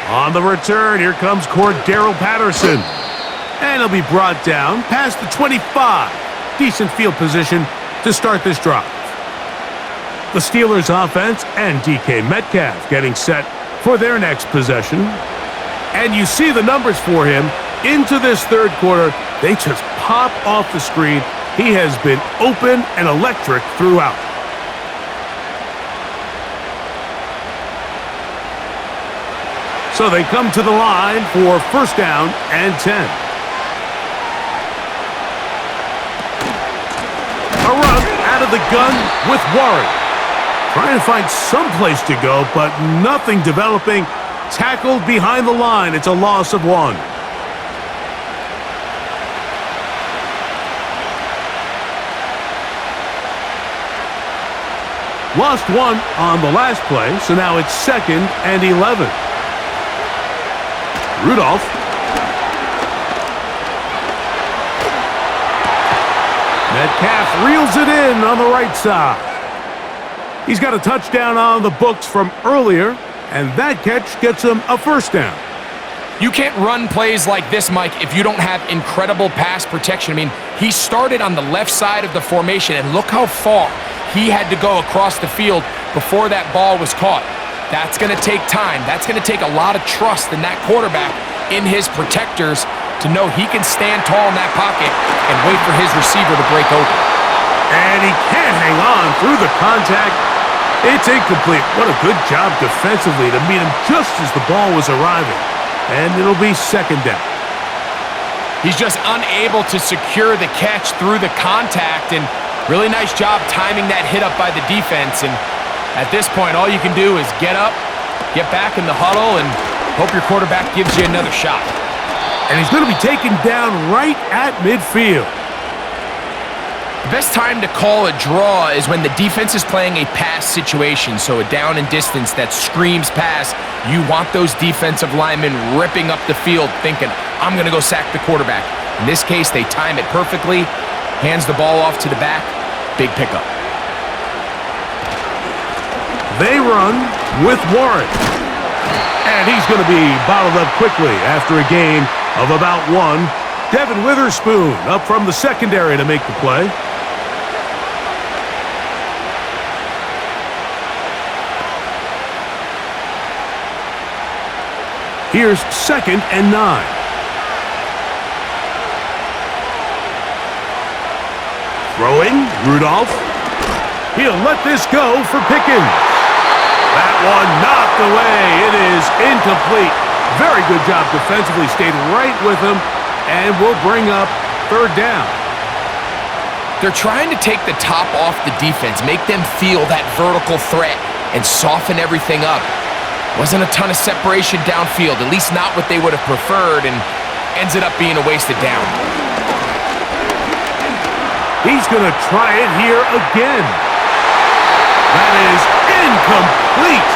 On the return, here comes Cordero Patterson. And he'll be brought down past the 25. Decent field position to start this drive. The Steelers offense and DK Metcalf getting set for their next possession. And you see the numbers for him into this 3rd quarter. They just pop off the screen. He has been open and electric throughout. So they come to the line for 1st down and 10. A run out of the gun with Warren. Trying to find some place to go, but nothing developing. Tackled behind the line. It's a loss of 1. Lost one on the last play, so now it's 2nd and 11. Rudolph. Metcalf reels it in on the right side. He's got a touchdown on the books from earlier, and that catch gets him a first down. You can't run plays like this, Mike, if you don't have incredible pass protection. I mean, he started on the left side of the formation, and look how far he had to go across the field before that ball was caught. That's going to take time. That's going to take a lot of trust in that quarterback, in his protectors, to know he can stand tall in that pocket and wait for his receiver to break open. And he can't hang on through the contact. It's incomplete. What a good job defensively to meet him just as the ball was arriving. And it'll be 2nd down. He's just unable to secure the catch through the contact, and really nice job timing that hit up by the defense. And at this point, all you can do is get up, get back in the huddle, and hope your quarterback gives you another shot. And he's going to be taken down right at midfield. The best time to call a draw is when the defense is playing a pass situation, so a down and distance that screams pass. You want those defensive linemen ripping up the field thinking, I'm going to go sack the quarterback. In this case, they time it perfectly, hands the ball off to the back, big pickup. They run with Warren. And he's going to be bottled up quickly after a gain of about 1. Devin Witherspoon up from the secondary to make the play. Here's 2nd and 9. Throwing, Rudolph. He'll let this go for Pickens. That one knocked away. It is incomplete. Very good job defensively. Stayed right with him, and will bring up 3rd down. They're trying to take the top off the defense, make them feel that vertical threat, and soften everything up. Wasn't a ton of separation downfield, at least not what they would have preferred, and ends it up being a wasted down. He's going to try it here again. That is incomplete.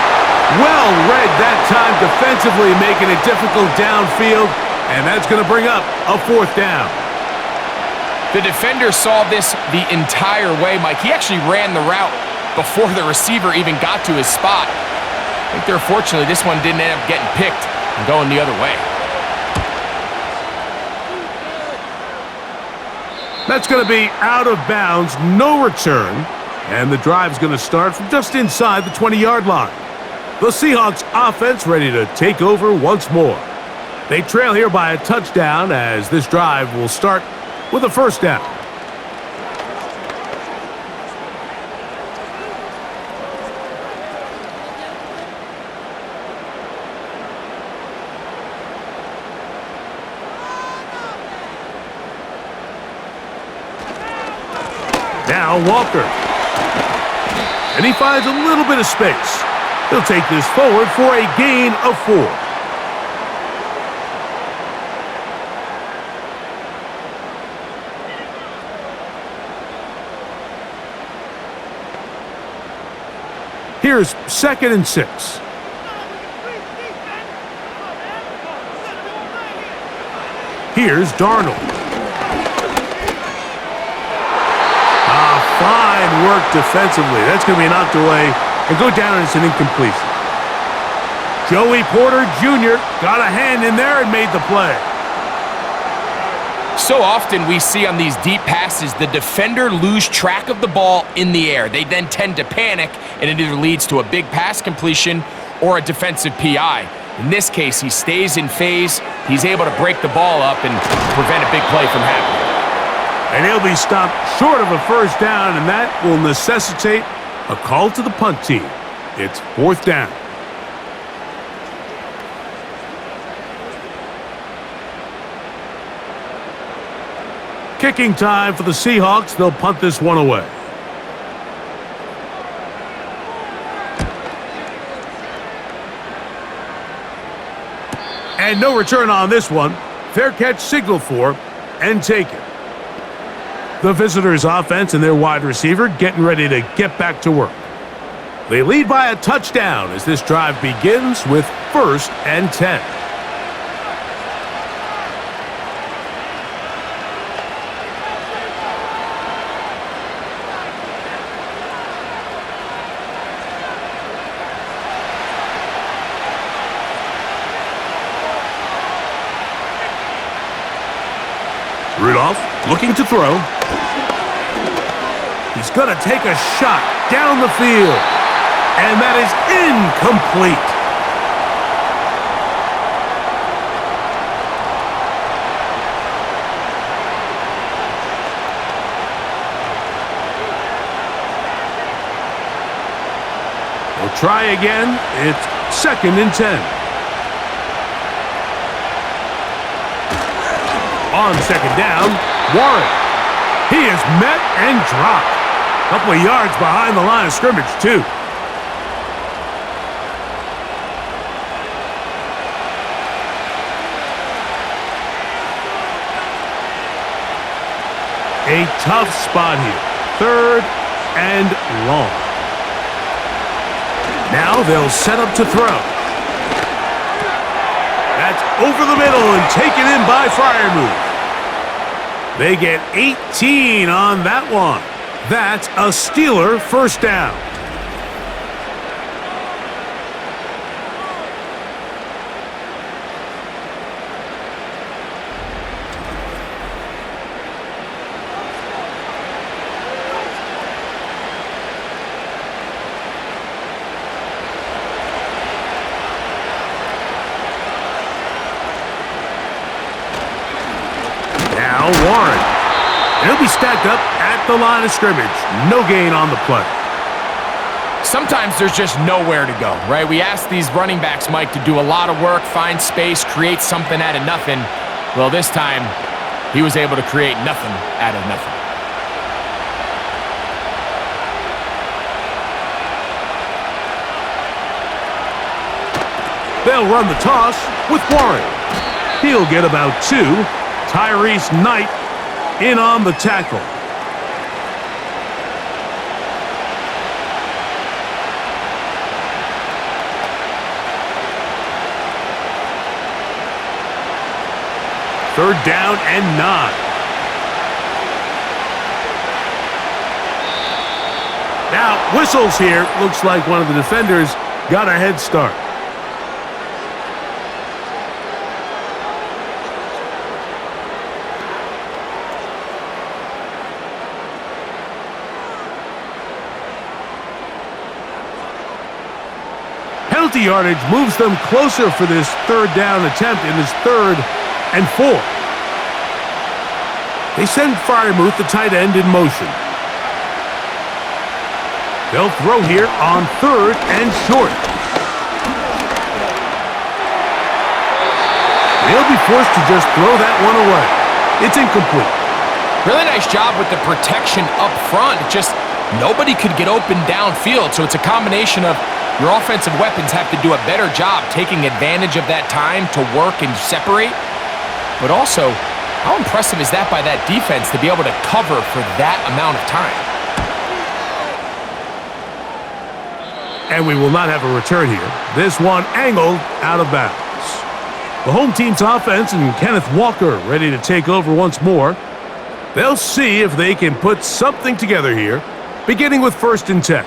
Well read that time defensively, making it difficult downfield, and that's going to bring up a 4th down. The defender saw this the entire way, Mike. He actually ran the route before the receiver even got to his spot. I think fortunately this one didn't end up getting picked and going the other way. That's going to be out of bounds, no return, and the drive's going to start from just inside the 20-yard line. The Seahawks offense ready to take over once more. They trail here by a touchdown as this drive will start with a 1st down. Now Walker. And he finds a little bit of space. He'll take this forward for a gain of 4. Here's 2nd and 6. Here's Darnold. Fine work defensively. That's going to be knocked away and go down, and it's an incompletion. Joey Porter Jr. got a hand in there and made the play. So often we see on these deep passes, the defender lose track of the ball in the air. They then tend to panic, and it either leads to a big pass completion or a defensive PI. In this case, he stays in phase. He's able to break the ball up and prevent a big play from happening. And he'll be stopped short of a 1st down, and that will necessitate a call to the punt team. It's 4th down. Kicking time for the Seahawks. They'll punt this one away. And no return on this one. Fair catch signaled for and taken. The visitors' offense and their wide receiver getting ready to get back to work. They lead by a touchdown as this drive begins with 1st and 10. Rudolph looking to throw. He's going to take a shot down the field. And that is incomplete. We'll try again. It's 2nd and 10. On 2nd down, Warren. He is met and dropped. A couple of yards behind the line of scrimmage, too. A tough spot here. 3rd and long. Now they'll set up to throw. That's over the middle and taken in by Freiermuth. They get 18 on that one. That's a Steeler 1st down. Now Warren. He'll be stacked up at the line of scrimmage. No gain on the play. Sometimes there's just nowhere to go, right? We ask these running backs, Mike, to do a lot of work, find space, create something out of nothing. Well, this time, he was able to create nothing out of nothing. They'll run the toss with Warren. He'll get about 2. Tyrese Knight in on the tackle. Third down and 9. Now, whistles here. Looks like one of the defenders got a head start. Penalty yardage moves them closer for this 3rd down attempt in this 3rd and 4. They send Freiermuth, the tight end, in motion. They'll throw here on 3rd and short. They'll be forced to just throw that one away. It's incomplete. Really nice job with the protection up front. Just nobody could get open downfield, so it's a combination of your offensive weapons have to do a better job taking advantage of that time to work and separate. But also, how impressive is that by that defense to be able to cover for that amount of time? And we will not have a return here. This one angled out of bounds. The home team's offense and Kenneth Walker ready to take over once more. They'll see if they can put something together here, beginning with 1st and 10.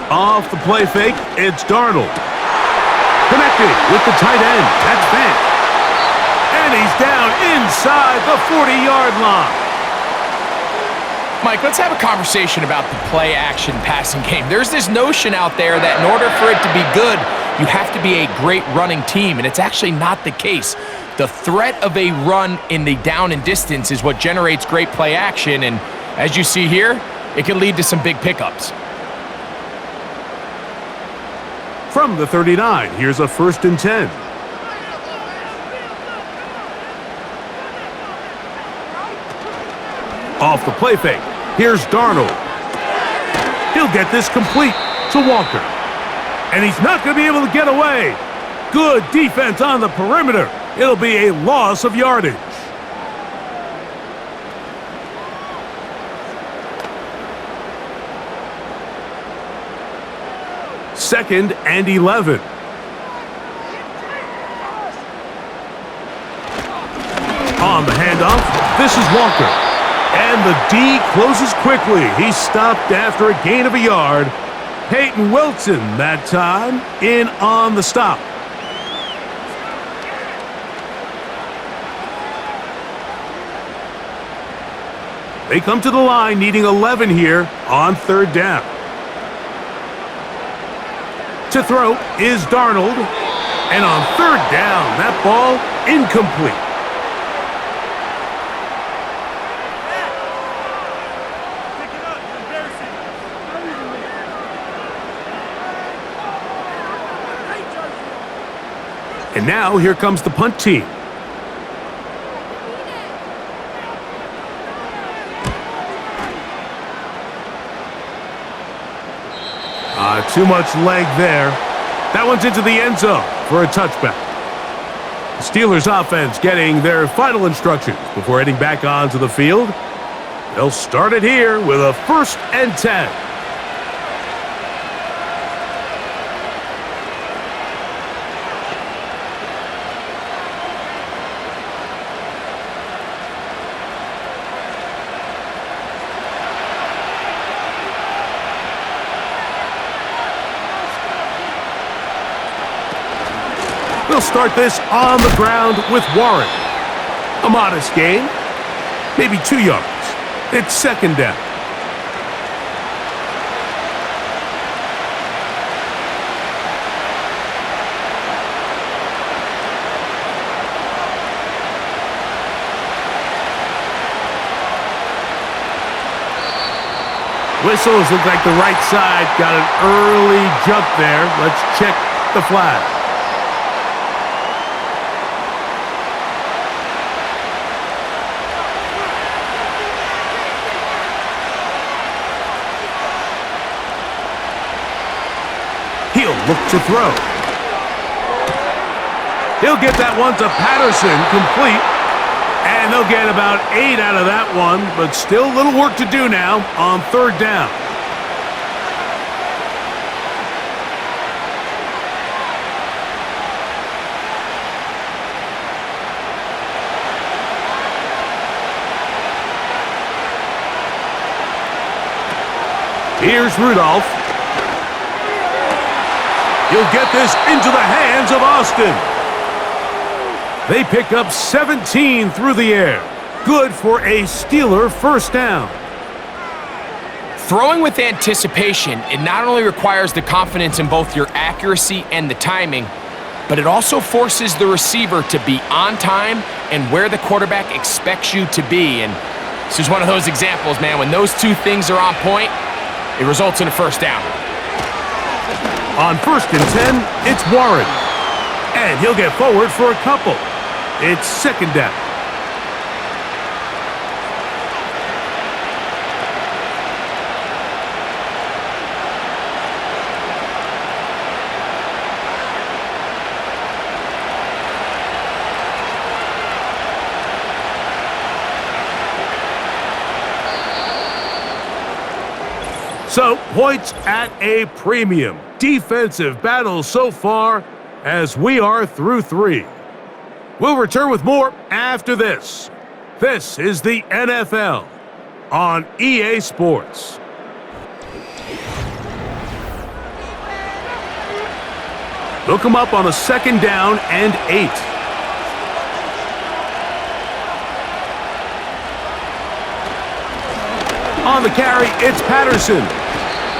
Off the play fake, it's Darnold. Connected with the tight end. That's Fant. And he's down inside the 40-yard line. Mike, let's have a conversation about the play-action passing game. There's this notion out there that in order for it to be good, you have to be a great running team, and it's actually not the case. The threat of a run in the down and distance is what generates great play action, and as you see here, it can lead to some big pickups. From the 39, here's a 1st and 10. Off the play fake, Here's Darnold. He'll get this complete to Walker. And he's not going to be able to get away. Good defense on the perimeter. It'll be a loss of yardage. Second and 11. On the handoff, this is Walker. And the D closes quickly. He stopped after a gain of a yard. Peyton Wilson that time in on the stop. They come to the line needing 11 here on third down. To throw is Darnold. And on third down, that ball incomplete. And now here comes the punt team. Too much leg there. That one's into the end zone for a touchback. The Steelers offense getting their final instructions before heading back onto the field. They'll start it here with a 1st and 10. We'll start this on the ground with Warren. A modest gain, maybe 2 yards. It's second down. Whistles look like the right side got an early jump there. Let's check the flag. He'll look to throw. He'll get that one to Patterson, complete. And they'll get about 8 out of that one, but still a little work to do now on third down. Here's Rudolph. He'll get this into the hands of Austin. They pick up 17 through the air. Good for a Steeler first down. Throwing with anticipation, it not only requires the confidence in both your accuracy and the timing, but it also forces the receiver to be on time and where the quarterback expects you to be. And this is one of those examples, man. When those two things are on point, it results in a first down. On 1st and 10, it's Warren. And he'll get forward for a couple. It's second down. So, points at a premium. Defensive battle so far as we are through 3. We'll return with more after this. This is the NFL on EA Sports. They'll come up on a second down and 8. On the carry, it's Patterson.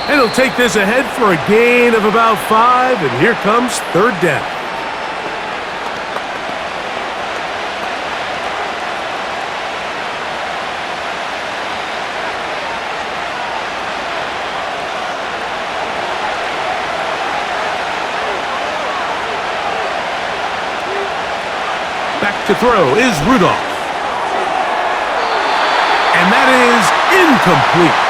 And he'll take this ahead for a gain of about 5, and here comes third down. Back to throw is Rudolph. And that is incomplete.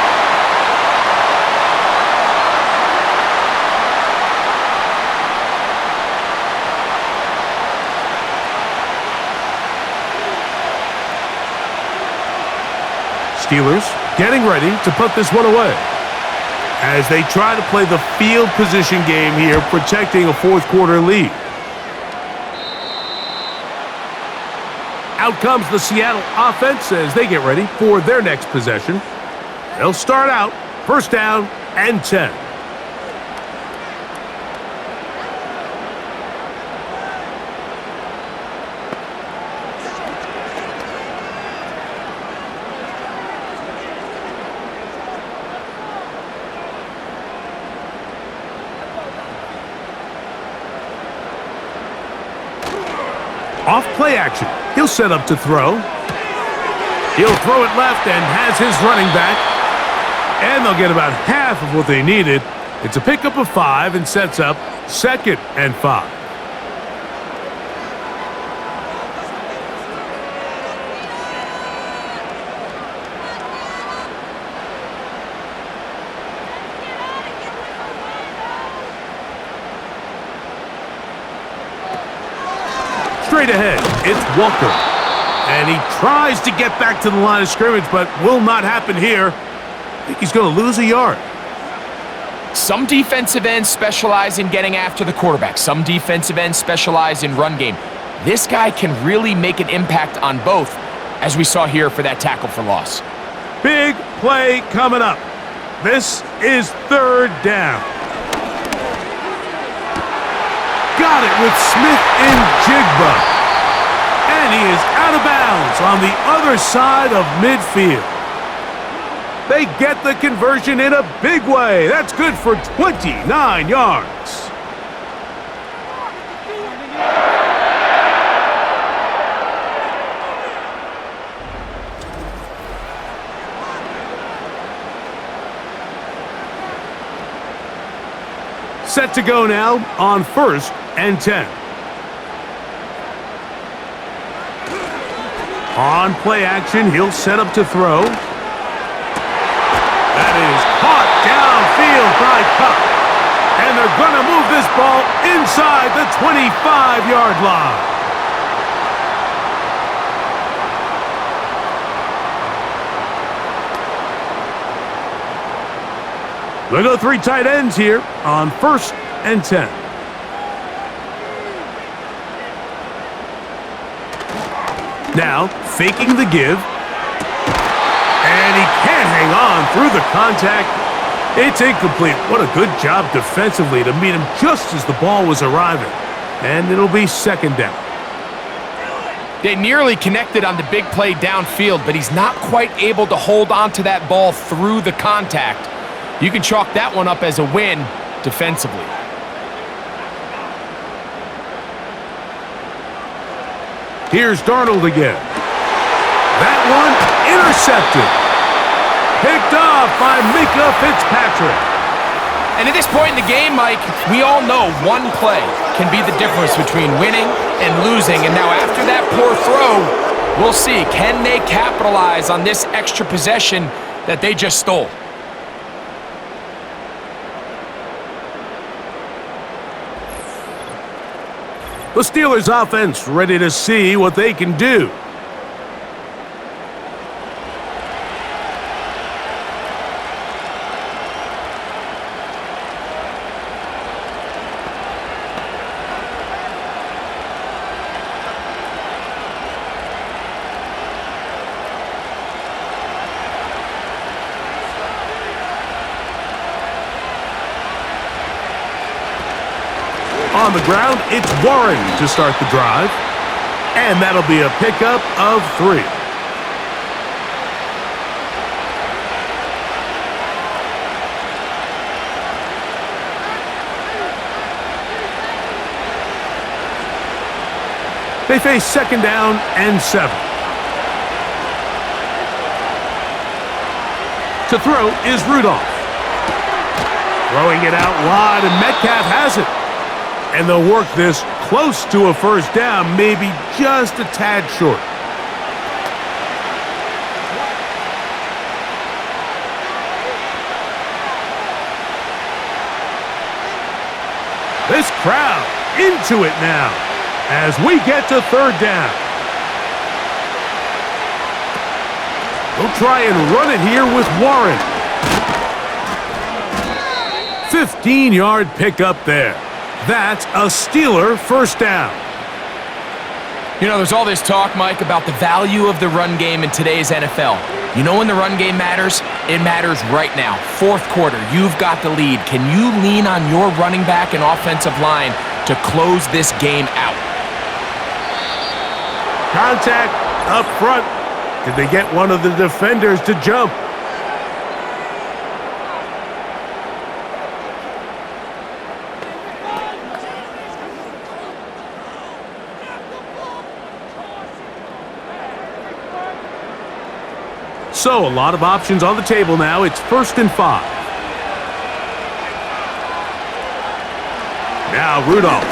Steelers getting ready to put this one away as they try to play the field position game here, protecting a fourth-quarter lead. Out comes the Seattle offense as they get ready for their next possession. They'll start out first down and 10. Off play action. He'll set up to throw. He'll throw it left and has his running back. And they'll get about half of what they needed. It's a pickup of 5 and sets up 2nd and 5. Straight ahead, it's Walker. And he tries to get back to the line of scrimmage, but will not happen here. I think he's going to lose a yard. Some defensive ends specialize in getting after the quarterback. Some defensive ends specialize in run game. This guy can really make an impact on both, as we saw here for that tackle for loss. Big play coming up. This is 3rd down. Got it with Smith and Jigba. And he is out of bounds on the other side of midfield. They get the conversion in a big way. That's good for 29 yards. Set to go now on 1st and 10. On play action, he'll set up to throw. That is caught downfield by Cup. And they're going to move this ball inside the 25-yard line. They'll go 3 tight ends here on 1st and 10. Now, faking the give. And he can't hang on through the contact. It's incomplete. What a good job defensively to meet him just as the ball was arriving. And it'll be 2nd down. They nearly connected on the big play downfield, but he's not quite able to hold on to that ball through the contact. You can chalk that one up as a win defensively. Here's Darnold again. That one intercepted. Picked off by Mika Fitzpatrick. And at this point in the game, Mike, we all know one play can be the difference between winning and losing. And now after that poor throw, we'll see, can they capitalize on this extra possession that they just stole? The Steelers offense ready to see what they can do. On the ground, it's Warren to start the drive. And that'll be a pickup of 3. They face 2nd down and 7. To throw is Rudolph. Throwing it out wide, and Metcalf has it. And they'll work this close to a 1st down, maybe just a tad short. crowd into it now as we get to third down. They'll try and run it here with Warren. 15-yard pickup there. That's a Steeler first down. You know, there's all this talk, Mike, about the value of the run game in today's NFL. You know when the run game matters? It matters right now. Fourth quarter, you've got the lead. Can you lean on your running back and offensive line to close this game out? Contact up front. Did they get one of the defenders to jump? So, a lot of options on the table now. It's 1st and 5. Now, Rudolph.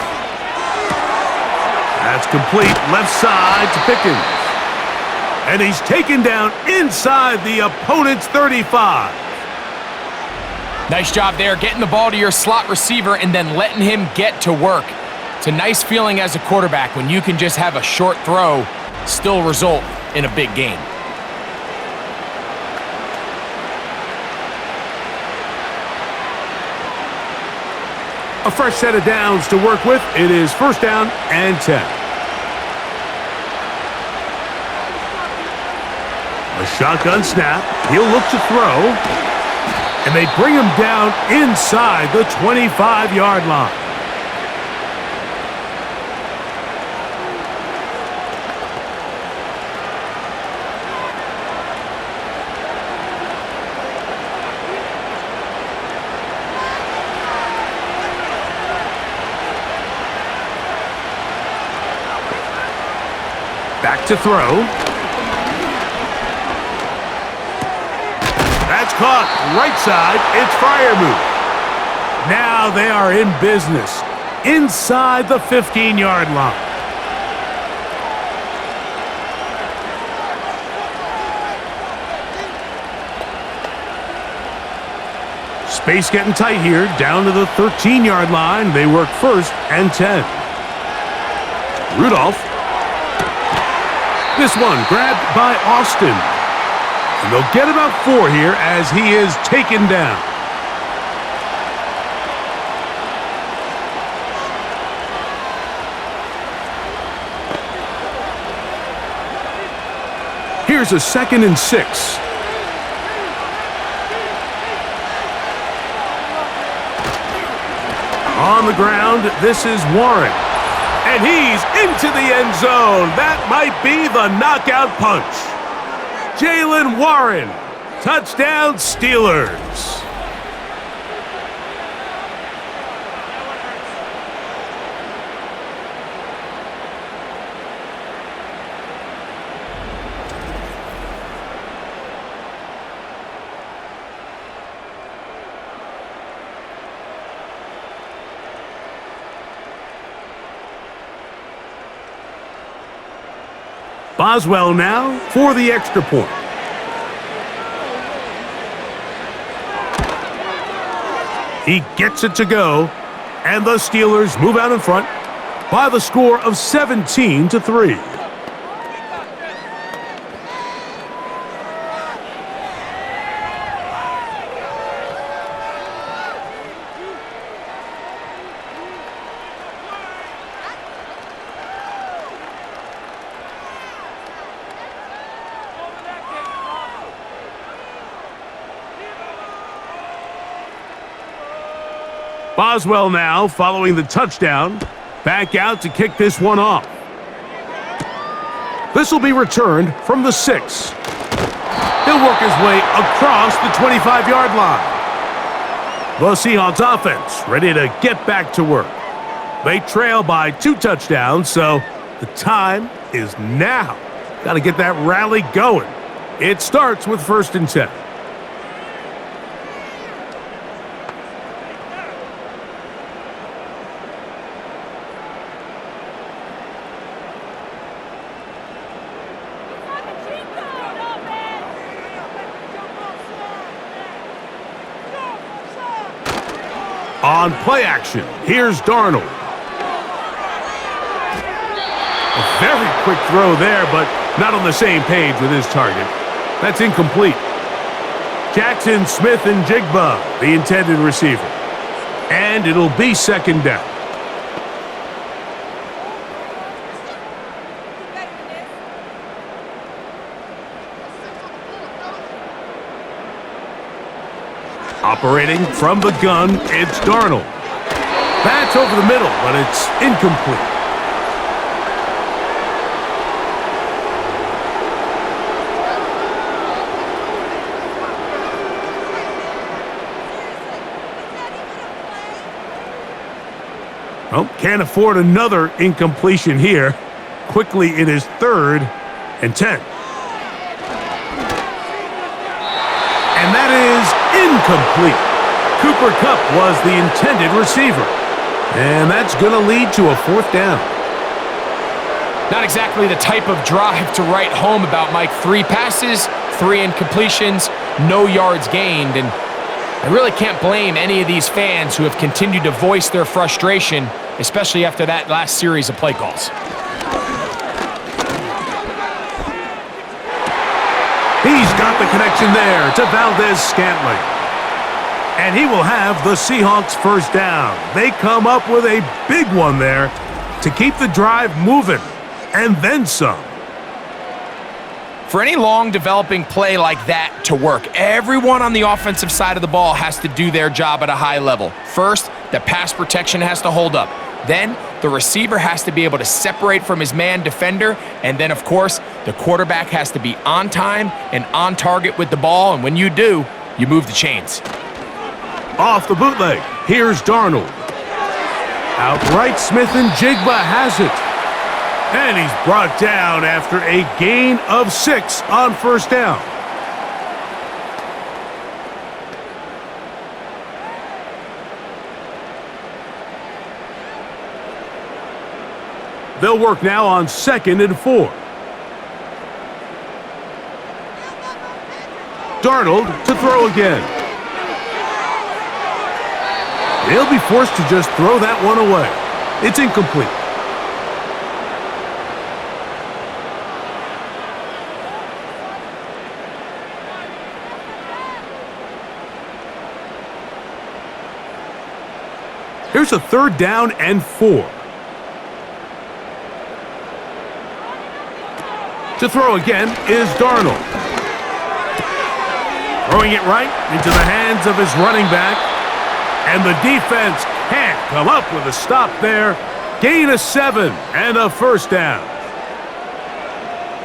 That's complete. Left side to Pickens. And he's taken down inside the opponent's 35. Nice job there, getting the ball to your slot receiver and then letting him get to work. It's a nice feeling as a quarterback when you can just have a short throw, still result in a big game. A fresh set of downs to work with. It is 1st down and 10. A shotgun snap. He'll look to throw. And they bring him down inside the 25-yard line. Back to throw. That's caught right side. It's Freiermuth. Now they are in business inside the 15-yard line. Space getting tight here. Down to the 13-yard line. They work 1st and 10. Rudolph. This one grabbed by Austin. And they'll get about 4 here as he is taken down. Here's a 2nd and 6. On the ground, this is Warren. And he's into the end zone. That might be the knockout punch. Jaylen Warren. Touchdown, Steelers. Boswell now for the extra point. He gets it to go, and the Steelers move out in front by the score of 17-3. Boswell now following the touchdown. Back out to kick this one off. This will be returned from the 6. He'll work his way across the 25-yard line. The Seahawks offense ready to get back to work. They trail by 2 touchdowns, so the time is now. Got to get that rally going. It starts with 1st and 10. On play action, here's Darnold. quick throw there, but not on the same page with his target. That's incomplete. Jackson, Smith, and Jigba, the intended receiver. And it'll be second down. Operating from the gun, it's Darnold. That's over the middle, but it's incomplete. Well, can't afford another incompletion here. Quickly, it is 3rd and 10. And that is incomplete. Cooper Kupp was the intended receiver. And that's going to lead to a 4th down. Not exactly the type of drive to write home about, Mike. 3 passes, 3 incompletions, no yards gained. And I really can't blame any of these fans who have continued to voice their frustration, especially after that last series of play calls. He's got the connection there to Valdez-Scantling. And he will have the Seahawks 1st down. They come up with a big one there to keep the drive moving, and then some. For any long developing play like that to work, everyone on the offensive side of the ball has to do their job at a high level. First, the pass protection has to hold up. Then, the receiver has to be able to separate from his man defender. And then, of course, the quarterback has to be on time and on target with the ball. And when you do, you move the chains. Off the bootleg, here's Darnold. Outright, Smith and Jigba has it. And he's brought down after a gain of 6 on 1st down. They'll work now on 2nd and 4. Darnold to throw again. They'll be forced to just throw that one away. It's incomplete. Here's a 3rd down and 4. To throw again is Darnold. Throwing it right into the hands of his running back. And the defense can't come up with a stop there. Gain of 7 and a 1st down.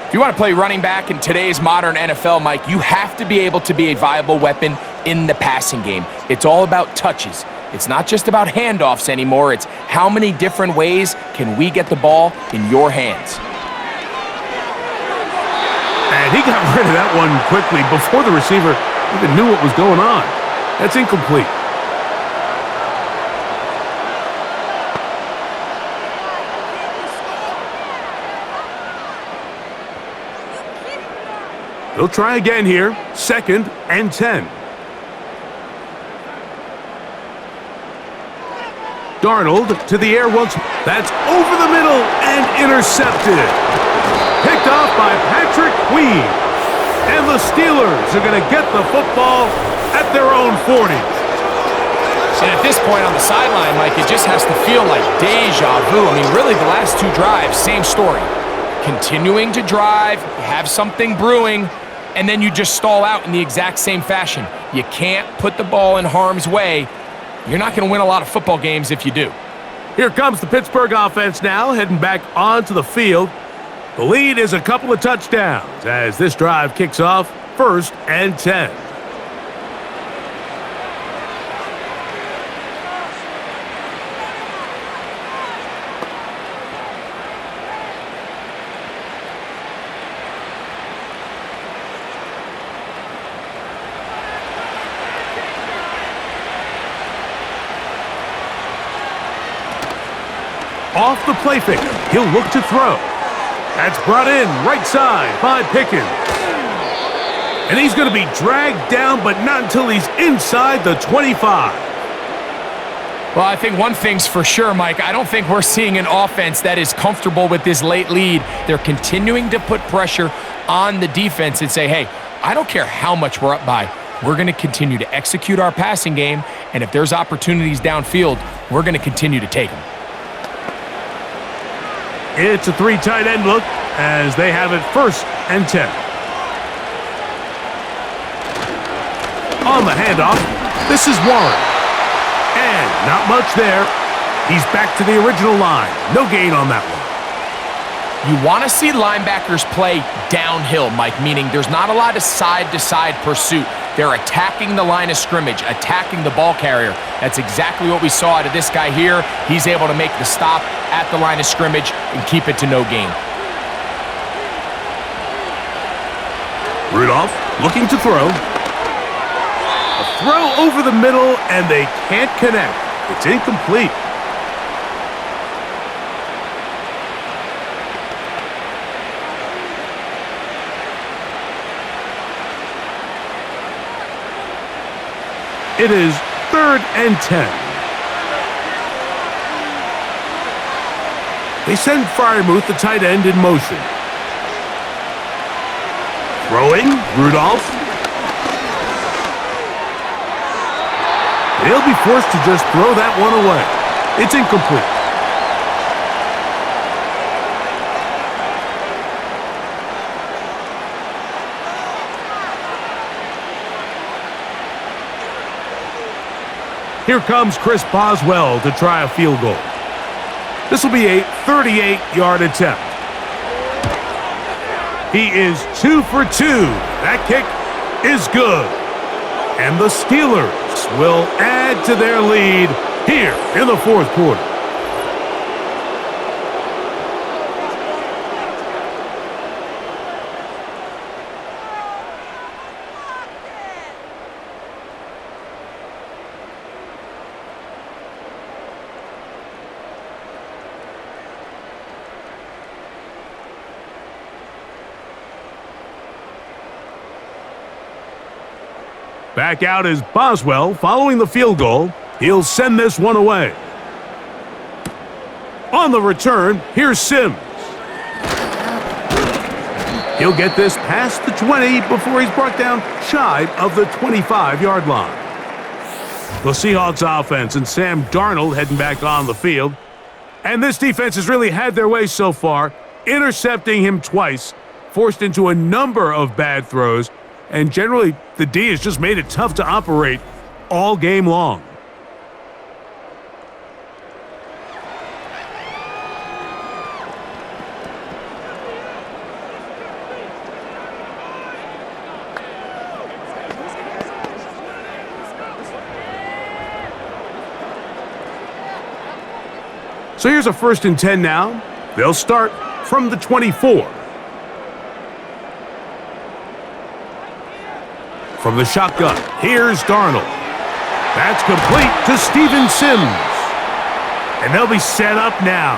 If you want to play running back in today's modern NFL, Mike, you have to be able to be a viable weapon in the passing game. It's all about touches. It's not just about handoffs anymore. It's how many different ways can we get the ball in your hands. And he got rid of that one quickly before the receiver even knew what was going on. That's incomplete. They'll try again here. 2nd and 10. Darnold to the air once. That's over the middle and intercepted. Picked off by Patrick Queen. And the Steelers are going to get the football at their own 40. And at this point on the sideline, Mike, it just has to feel like deja vu. I mean, really, the last 2 drives, same story. Continuing to drive, you have something brewing, and then you just stall out in the exact same fashion. You can't put the ball in harm's way. You're not going to win a lot of football games if you do. Here comes the Pittsburgh offense now, heading back onto the field. The lead is a couple of touchdowns as this drive kicks off 1st and 10. Off the play fake, he'll look to throw. That's brought in right side by Pickens. And he's going to be dragged down, but not until he's inside the 25. Well, I think one thing's for sure, Mike. I don't think we're seeing an offense that is comfortable with this late lead. They're continuing to put pressure on the defense and say, hey, I don't care how much we're up by. We're going to continue to execute our passing game, and if there's opportunities downfield, we're going to continue to take them. It's a 3 tight end look as they have it 1st and 10. On the handoff, this is Warren. And not much there. He's back to the original line. No gain on that one. You want to see linebackers play downhill, Mike, meaning there's not a lot of side-to-side pursuit. They're attacking the line of scrimmage, attacking the ball carrier. That's exactly what we saw out of this guy here. He's able to make the stop at the line of scrimmage and keep it to no gain. Rudolph looking to throw. A throw over the middle, and they can't connect. It's incomplete. It is 3rd and 10. They send Freiermuth, the tight end, in motion. Throwing, Rudolph. They'll be forced to just throw that one away. It's incomplete. Here comes Chris Boswell to try a field goal. This will be a 38-yard attempt. He is 2 for 2. That kick is good. And the Steelers will add to their lead here in the 4th quarter. Back out is Boswell following the field goal. He'll send this one away. On the return, here's Sims. He'll get this past the 20 before he's brought down shy of the 25-yard line. The Seahawks offense and Sam Darnold heading back on the field. And this defense has really had their way so far, intercepting him twice, forced into a number of bad throws, and generally, the D has just made it tough to operate all game long. So here's a 1st and 10 now. They'll start from the 24. From the shotgun, here's Darnold. That's complete to Steven Sims. And they'll be set up now.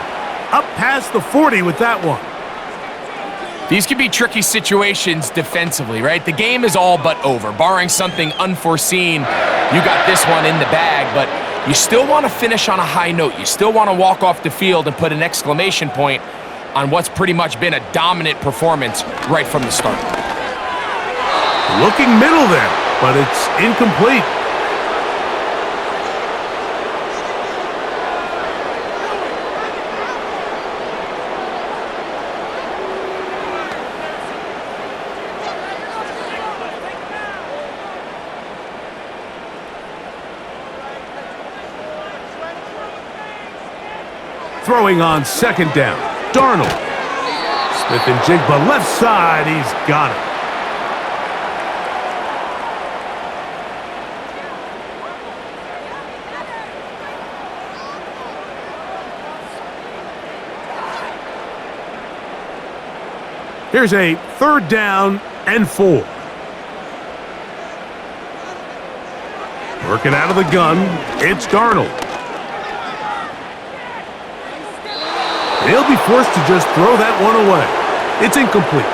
Up past the 40 with that one. These can be tricky situations defensively, right? The game is all but over. Barring something unforeseen, you got this one in the bag, but you still want to finish on a high note. You still want to walk off the field and put an exclamation point on what's pretty much been a dominant performance right from the start. Looking middle there, but it's incomplete. Throwing on 2nd down, Darnold. Smith and Jigba left side, he's got it. Here's a 3rd down and 4. Working out of the gun, it's Darnold. They'll be forced to just throw that one away. It's incomplete.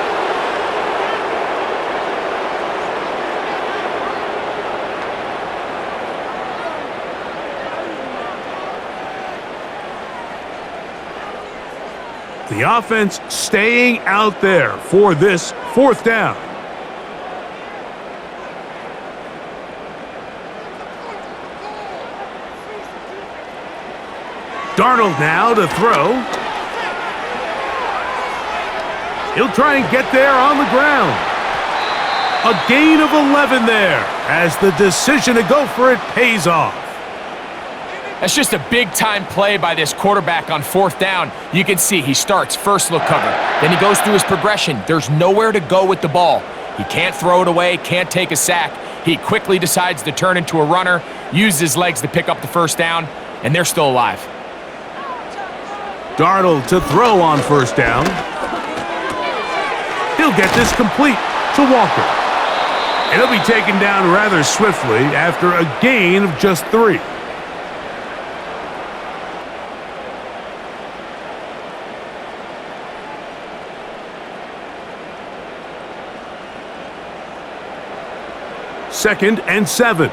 The offense staying out there for this fourth down. Darnold now to throw. He'll try and get there on the ground. A gain of 11 there as the decision to go for it pays off. That's just a big-time play by this quarterback on fourth down. You can see he starts first look cover. Then he goes through his progression. There's nowhere to go with the ball. He can't throw it away, can't take a sack. He quickly decides to turn into a runner, uses his legs to pick up the first down, and they're still alive. Darnold to throw on first down. He'll get this complete to Walker. And he'll be taken down rather swiftly after a gain of just 3. Second and 7.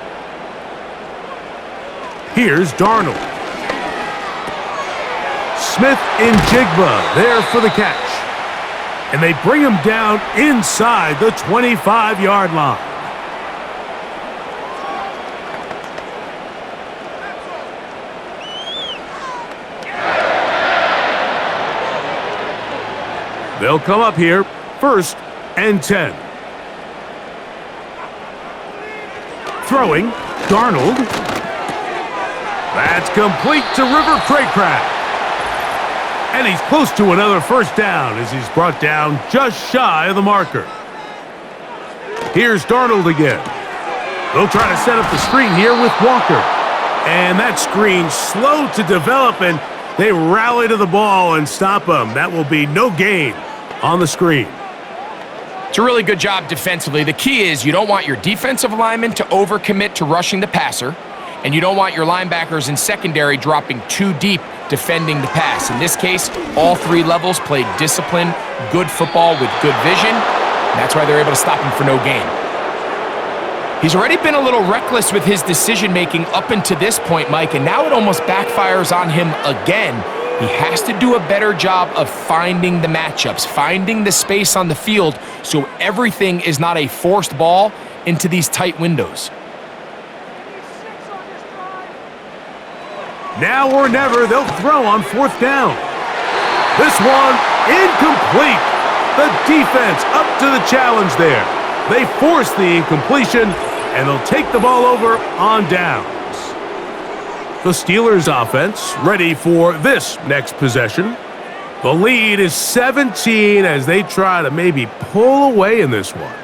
Here's Darnold. Smith and Jigba there for the catch. And they bring him down inside the 25-yard line. They'll come up here, first and 10. Throwing, Darnold. That's complete to River Craycraft. And he's close to another first down as he's brought down just shy of the marker. Here's Darnold again. They'll try to set up the screen here with Walker. And that screen slow to develop, and they rally to the ball and stop him. That will be no gain on the screen. It's a really good job defensively. The key is you don't want your defensive linemen to overcommit to rushing the passer, and you don't want your linebackers in secondary dropping too deep defending the pass. In this case, all 3 levels played disciplined, good football with good vision, and that's why they're able to stop him for no gain. He's already been a little reckless with his decision-making up until this point, Mike, and now it almost backfires on him again. He has to do a better job of finding the matchups, finding the space on the field so everything is not a forced ball into these tight windows. Now or never, they'll throw on fourth down. This one, incomplete. The defense up to the challenge there. They force the incompletion, and they'll take the ball over on downs. The Steelers offense ready for this next possession. The lead is 17 as they try to maybe pull away in this one.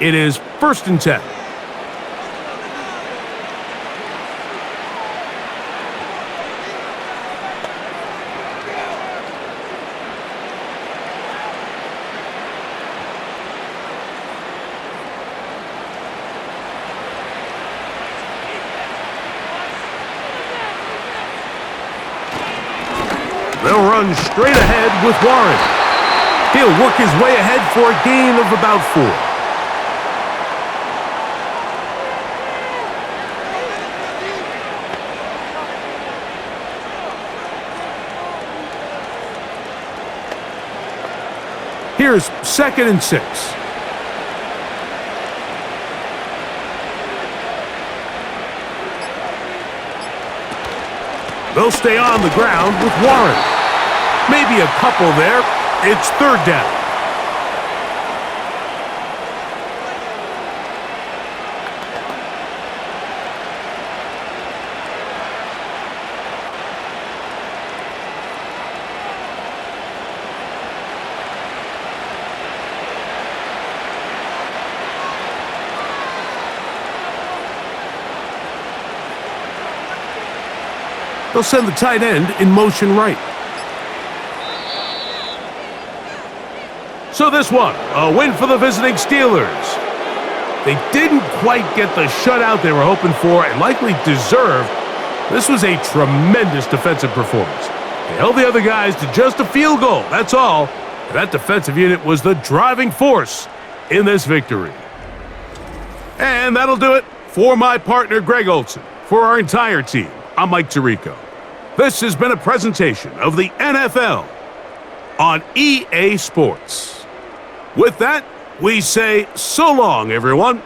It is first and 10. They'll run straight ahead with Warren. He'll work his way ahead for a gain of about 4. Here's second and 6. They'll stay on the ground with Warren. Maybe a couple there. It's third down. They'll send the tight end in motion right. So this one, a win for the visiting Steelers. They didn't quite get the shutout they were hoping for and likely deserved. This was a tremendous defensive performance. They held the other guys to just a field goal, that's all. And that defensive unit was the driving force in this victory. And that'll do it for my partner, Greg Olson. For our entire team, I'm Mike Tirico. This has been a presentation of the NFL on EA Sports. With that, we say so long, everyone.